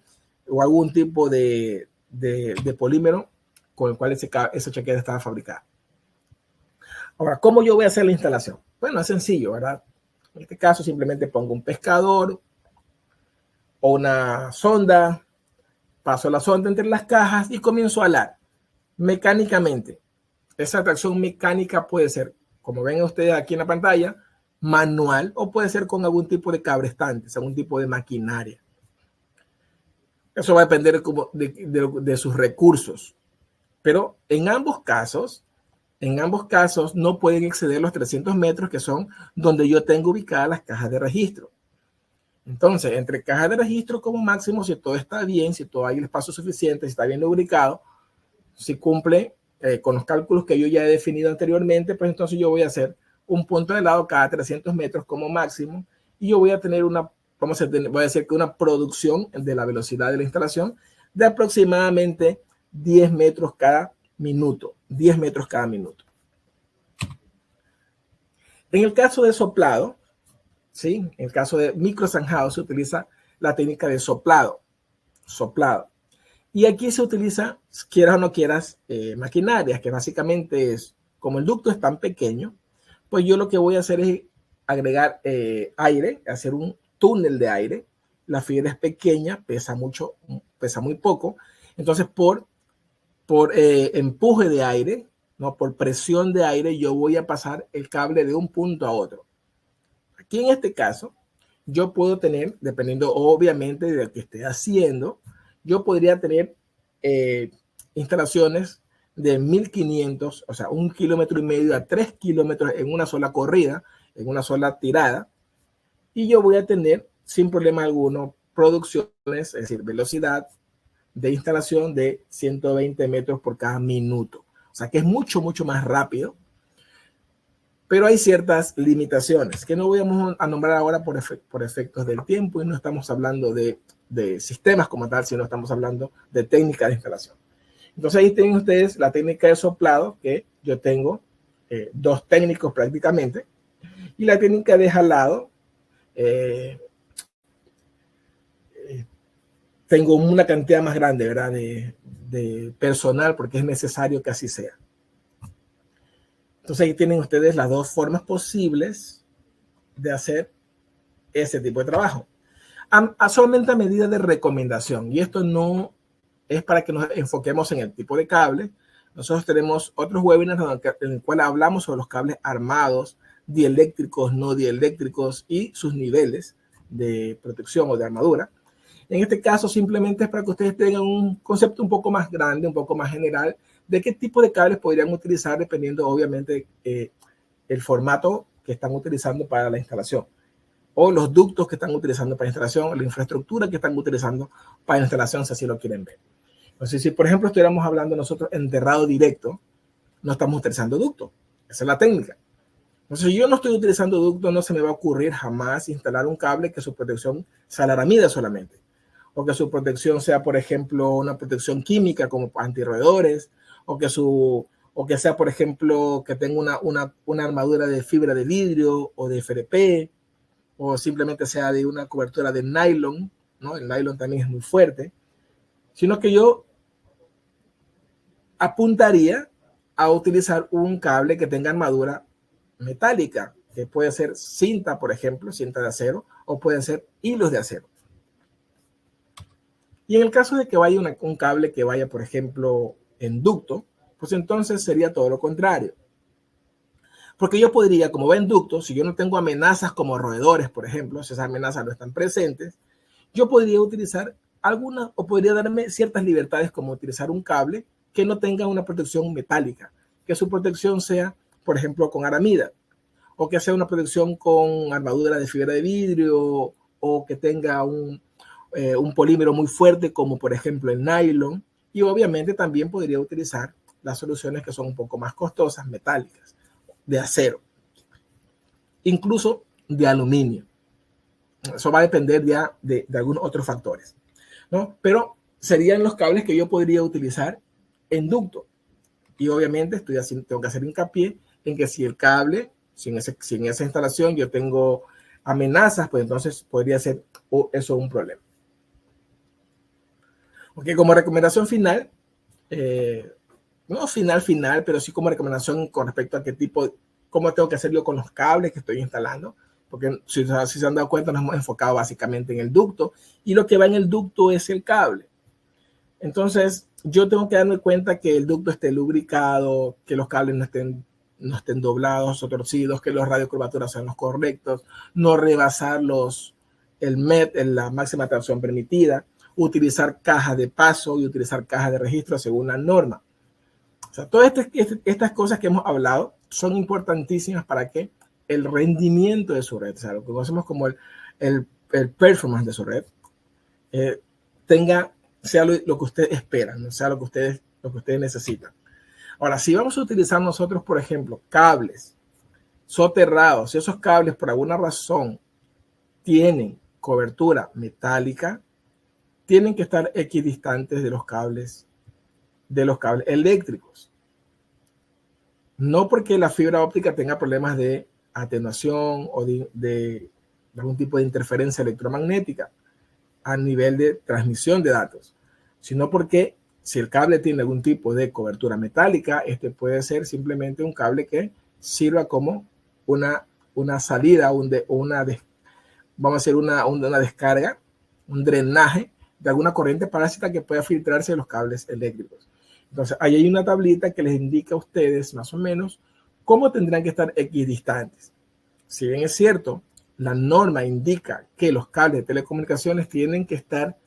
o algún tipo de polímero con el cual esa chaqueta estaba fabricada. Ahora, ¿cómo yo voy a hacer la instalación? Bueno, es sencillo, ¿verdad? En este caso simplemente pongo un pescador o una sonda, paso la sonda entre las cajas y comienzo a alar mecánicamente. Esa tracción mecánica puede ser, como ven ustedes aquí en la pantalla, manual, o puede ser con algún tipo de cablestantes, algún tipo de maquinaria. Eso va a depender de sus recursos. Pero en ambos casos no pueden exceder los 300 metros, que son donde yo tengo ubicadas las cajas de registro. Entonces, entre cajas de registro como máximo, si todo está bien, si todo hay el espacio suficiente, si está bien lubricado, si cumple con los cálculos que yo ya he definido anteriormente, pues entonces yo voy a hacer un punto de lado cada 300 metros como máximo, y yo voy a tener voy a decir que una producción de la velocidad de la instalación de aproximadamente 10 metros cada minuto. 10 metros cada minuto. En el caso de soplado, ¿sí? En el caso de microzanjado se utiliza la técnica de soplado. Y aquí se utiliza, quieras o no quieras, maquinarias, que básicamente es, como el ducto es tan pequeño, pues yo lo que voy a hacer es agregar aire, hacer un túnel de aire. La fibra es pequeña, pesa muy poco. Entonces, por empuje de aire, ¿no? Por presión de aire, yo voy a pasar el cable de un punto a otro. Aquí en este caso, yo puedo tener, dependiendo obviamente de lo que esté haciendo, yo podría tener instalaciones de 1500, o sea, 1,5 kilómetros a 3 kilómetros en una sola corrida, en una sola tirada, y yo voy a tener sin problema alguno producciones, es decir, velocidad de instalación de 120 metros por cada minuto. O sea que es mucho, mucho más rápido. Pero hay ciertas limitaciones que no voy a nombrar ahora por efectos del tiempo, y no estamos hablando de sistemas como tal, sino estamos hablando de técnica de instalación. Entonces ahí tienen ustedes la técnica de soplado, que yo tengo dos técnicos prácticamente, y la técnica de jalado, tengo una cantidad más grande, ¿verdad?, de personal, porque es necesario que así sea. Entonces ahí tienen ustedes las dos formas posibles de hacer ese tipo de trabajo. Solamente a medida de recomendación, y esto no es para que nos enfoquemos en el tipo de cable. Nosotros tenemos otros webinars en el cual hablamos sobre los cables armados, dieléctricos, no dieléctricos y sus niveles de protección o de armadura. En este caso simplemente es para que ustedes tengan un concepto un poco más grande, un poco más general, de qué tipo de cables podrían utilizar dependiendo obviamente el formato que están utilizando para la instalación, o los ductos que están utilizando para la instalación, la infraestructura que están utilizando para la instalación, si así lo quieren ver. Entonces, si por ejemplo estuviéramos hablando nosotros enterrado directo, no estamos utilizando ducto. Esa es la técnica. Entonces, si yo no estoy utilizando ducto, no se me va a ocurrir jamás instalar un cable que su protección sea la aramida solamente, o que su protección sea, por ejemplo, una protección química como antirroedores, o que sea, por ejemplo, que tenga una armadura de fibra de vidrio o de FRP, o simplemente sea de una cobertura de nylon, ¿no? El nylon también es muy fuerte, sino que yo apuntaría a utilizar un cable que tenga armadura metálica, que puede ser cinta, por ejemplo, cinta de acero, o pueden ser hilos de acero. Y en el caso de que vaya un cable que vaya, por ejemplo, en ducto, pues entonces sería todo lo contrario. Porque yo podría, como va en ducto, si yo no tengo amenazas como roedores, por ejemplo, si esas amenazas no están presentes, yo podría utilizar alguna, o podría darme ciertas libertades, como utilizar un cable que no tenga una protección metálica, que su protección sea, por ejemplo, con aramida, o que sea una protección con armadura de fibra de vidrio, o que tenga un polímero muy fuerte, como por ejemplo el nylon. Y obviamente también podría utilizar las soluciones que son un poco más costosas, metálicas, de acero, incluso de aluminio. Eso va a depender ya de algunos otros factores, ¿no? Pero serían los cables que yo podría utilizar en ducto. Y obviamente tengo que hacer hincapié en que si el cable, si en esa instalación yo tengo amenazas, pues entonces podría ser eso un problema. Porque como recomendación final, no final, pero sí como recomendación con respecto a qué tipo, cómo tengo que hacer yo con los cables que estoy instalando, porque si se han dado cuenta nos hemos enfocado básicamente en el ducto, y lo que va en el ducto es el cable. Entonces yo tengo que darme cuenta que el ducto esté lubricado, que los cables no estén doblados o torcidos, que los radiocurvaturas sean los correctos, no rebasar el MET en la máxima tensión permitida, utilizar cajas de paso y utilizar cajas de registro según la norma. O sea, todas estas cosas que hemos hablado son importantísimas para que el rendimiento de su red, o sea, lo que conocemos como el performance de su red, sea lo que ustedes esperan, ¿no? Sea lo que ustedes necesitan. Ahora, si vamos a utilizar nosotros, por ejemplo, cables soterrados, si esos cables por alguna razón tienen cobertura metálica, tienen que estar equidistantes de los cables eléctricos. No porque la fibra óptica tenga problemas de atenuación o de algún tipo de interferencia electromagnética a nivel de transmisión de datos, sino porque si el cable tiene algún tipo de cobertura metálica, este puede ser simplemente un cable que sirva como una salida, vamos a hacer una descarga, un drenaje de alguna corriente parásita que pueda filtrarse de los cables eléctricos. Entonces, ahí hay una tablita que les indica a ustedes más o menos cómo tendrán que estar equidistantes. Si bien es cierto, la norma indica que los cables de telecomunicaciones tienen que estar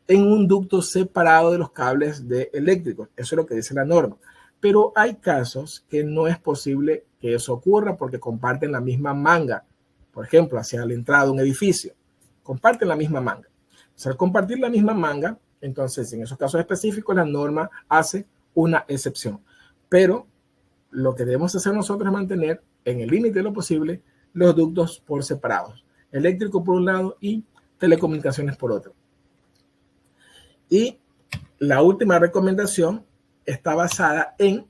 en un ducto separado de los cables eléctricos. Eso es lo que dice la norma. Pero hay casos que no es posible que eso ocurra porque comparten la misma manga. Por ejemplo, hacia la entrada de un edificio. Comparten la misma manga. O sea, al compartir la misma manga, entonces en esos casos específicos la norma hace una excepción. Pero lo que debemos hacer nosotros es mantener en el límite de lo posible los ductos por separados. Eléctrico por un lado y telecomunicaciones por otro. Y la última recomendación está basada en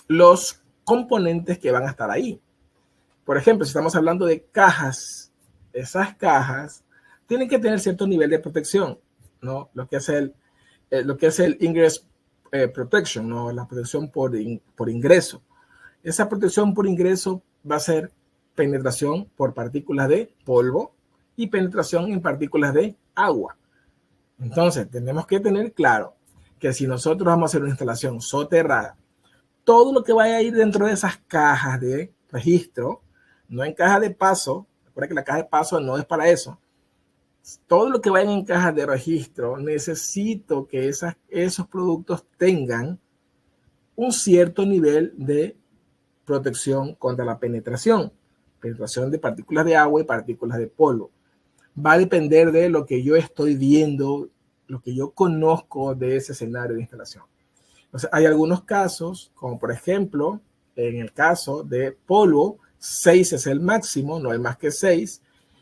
los componentes que van a estar ahí. Por ejemplo, si estamos hablando de cajas, esas cajas tienen que tener cierto nivel de protección, ¿no? Lo que es el ingress protection, ¿no? La protección por ingreso. Esa protección por ingreso va a ser penetración por partículas de polvo y penetración en partículas de agua. Entonces, tenemos que tener claro que si nosotros vamos a hacer una instalación soterrada, todo lo que vaya a ir dentro de esas cajas de registro, no en caja de paso, recuerda que la caja de paso no es para eso. Todo lo que vaya en cajas de registro, necesito que esos productos tengan un cierto nivel de protección contra la penetración de partículas de agua y partículas de polvo. Va a depender de lo que yo estoy viendo, lo que yo conozco de ese escenario de instalación. Entonces, hay algunos casos, como por ejemplo, en el caso de polvo, 6 es el máximo, no hay más que 6.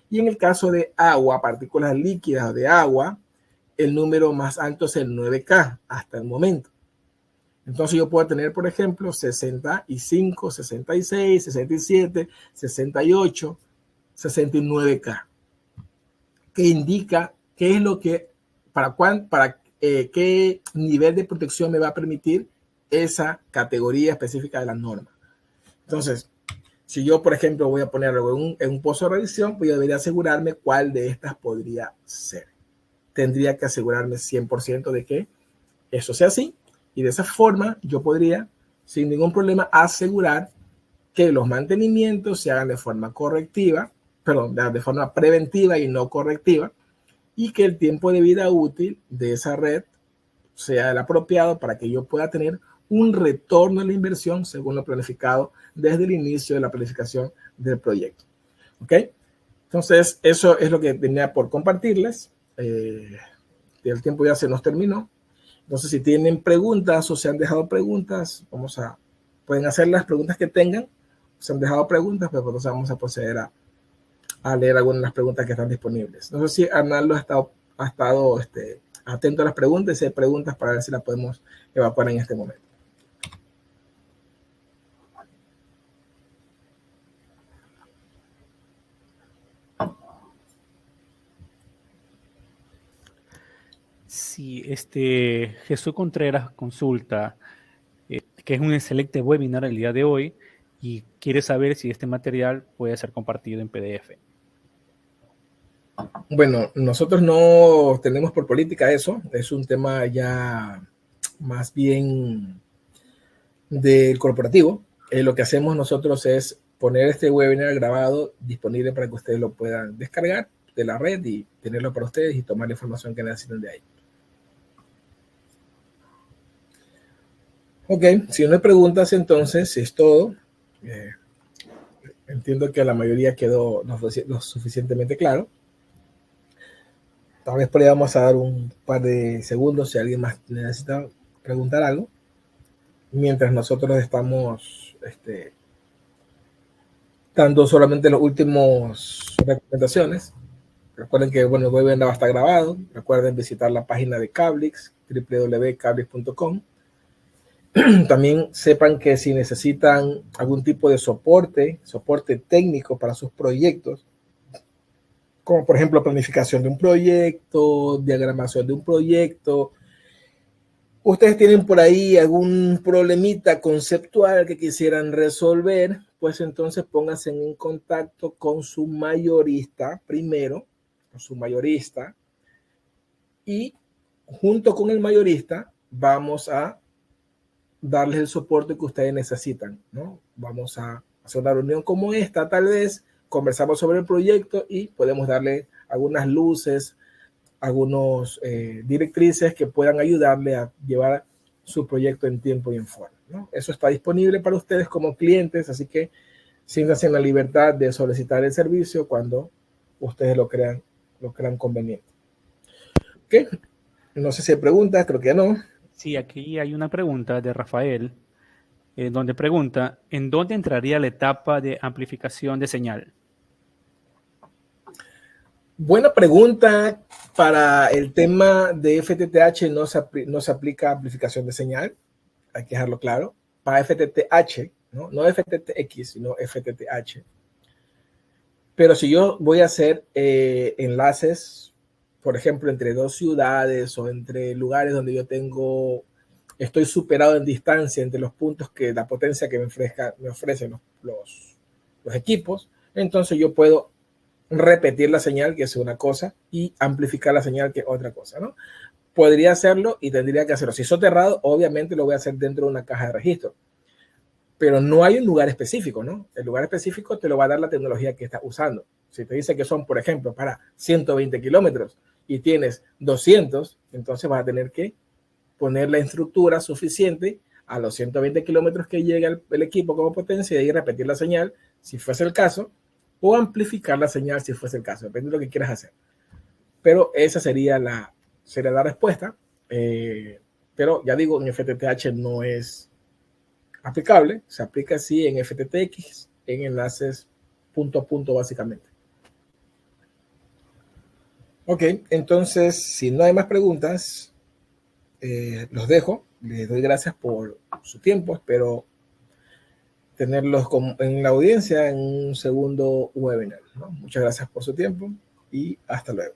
Y en el caso de agua, partículas líquidas de agua, el número más alto es el 9K hasta el momento. Entonces yo puedo tener, por ejemplo, 65, 66, 67, 68, 69K, que indica qué es lo que, qué nivel de protección me va a permitir esa categoría específica de la norma. Entonces, si yo, por ejemplo, voy a ponerlo en un pozo de revisión, pues yo debería asegurarme cuál de estas podría ser. Tendría que asegurarme 100% de que eso sea así. Y de esa forma yo podría, sin ningún problema, asegurar que los mantenimientos se hagan de forma correctiva, perdón, de forma preventiva y no correctiva, y que el tiempo de vida útil de esa red sea el apropiado para que yo pueda tener un retorno de la inversión según lo planificado desde el inicio de la planificación del proyecto. ¿Ok? Entonces, eso es lo que tenía por compartirles. El tiempo ya se nos terminó. Entonces, si tienen preguntas o se han dejado preguntas, pueden hacer las preguntas que tengan. Se han dejado preguntas, pero entonces vamos a proceder a leer algunas de las preguntas que están disponibles. No sé si Arnaldo ha estado atento a las preguntas, y si hay preguntas para ver si las podemos evacuar en este momento. Sí, Jesús Contreras consulta, que es un excelente webinar el día de hoy y quiere saber si este material puede ser compartido en PDF. Bueno, nosotros no tenemos por política eso, es un tema ya más bien del corporativo. Lo que hacemos nosotros es poner este webinar grabado disponible para que ustedes lo puedan descargar de la red y tenerlo para ustedes y tomar la información que necesiten de ahí. Ok, si no hay preguntas, entonces es todo. Entiendo que la mayoría quedó lo suficientemente claro. Tal vez por ahí vamos a dar un par de segundos si alguien más necesita preguntar algo. Mientras nosotros estamos dando solamente los últimos recomendaciones. Recuerden que bueno, el webinar va a estar grabado. Recuerden visitar la página de Cablix, www.cablix.com. También sepan que si necesitan algún tipo de soporte técnico para sus proyectos, como por ejemplo planificación de un proyecto, diagramación de un proyecto, ustedes tienen por ahí algún problemita conceptual que quisieran resolver, pues entonces pónganse en contacto con su mayorista primero, con su mayorista, y junto con el mayorista vamos a darles el soporte que ustedes necesitan, ¿no? Vamos a hacer una reunión como esta, tal vez, conversamos sobre el proyecto y podemos darle algunas luces, algunos directrices que puedan ayudarle a llevar su proyecto en tiempo y en forma, ¿no? Eso está disponible para ustedes como clientes, así que siéntanse en la libertad de solicitar el servicio cuando ustedes lo crean conveniente. ¿Ok? No sé si hay preguntas, creo que no. Sí, aquí hay una pregunta de Rafael, donde pregunta, ¿en dónde entraría la etapa de amplificación de señal? Buena pregunta. Para el tema de FTTH no se aplica amplificación de señal, hay que dejarlo claro. Para FTTH, no FTTX, sino FTTH. Pero si yo voy a hacer enlaces, por ejemplo, entre dos ciudades o entre lugares donde yo estoy superado en distancia entre los puntos que la potencia que me ofrecen los equipos, entonces yo puedo repetir la señal, que es una cosa, y amplificar la señal, que es otra cosa, ¿no? Podría hacerlo y tendría que hacerlo. Si es soterrado, obviamente lo voy a hacer dentro de una caja de registro, pero no hay un lugar específico, ¿no? El lugar específico te lo va a dar la tecnología que estás usando. Si te dice que son, por ejemplo, para 120 kilómetros y tienes 200, entonces vas a tener que poner la estructura suficiente a los 120 kilómetros que llega el equipo como potencia y repetir la señal, si fuese el caso, o amplificar la señal si fuese el caso, depende de lo que quieras hacer. Pero esa sería la respuesta. Pero ya digo, en FTTH no es aplicable, se aplica así en FTTX, en enlaces punto a punto básicamente. Ok, entonces si no hay más preguntas, los dejo, les doy gracias por su tiempo, espero tenerlos en la audiencia en un segundo webinar, ¿no? Muchas gracias por su tiempo y hasta luego.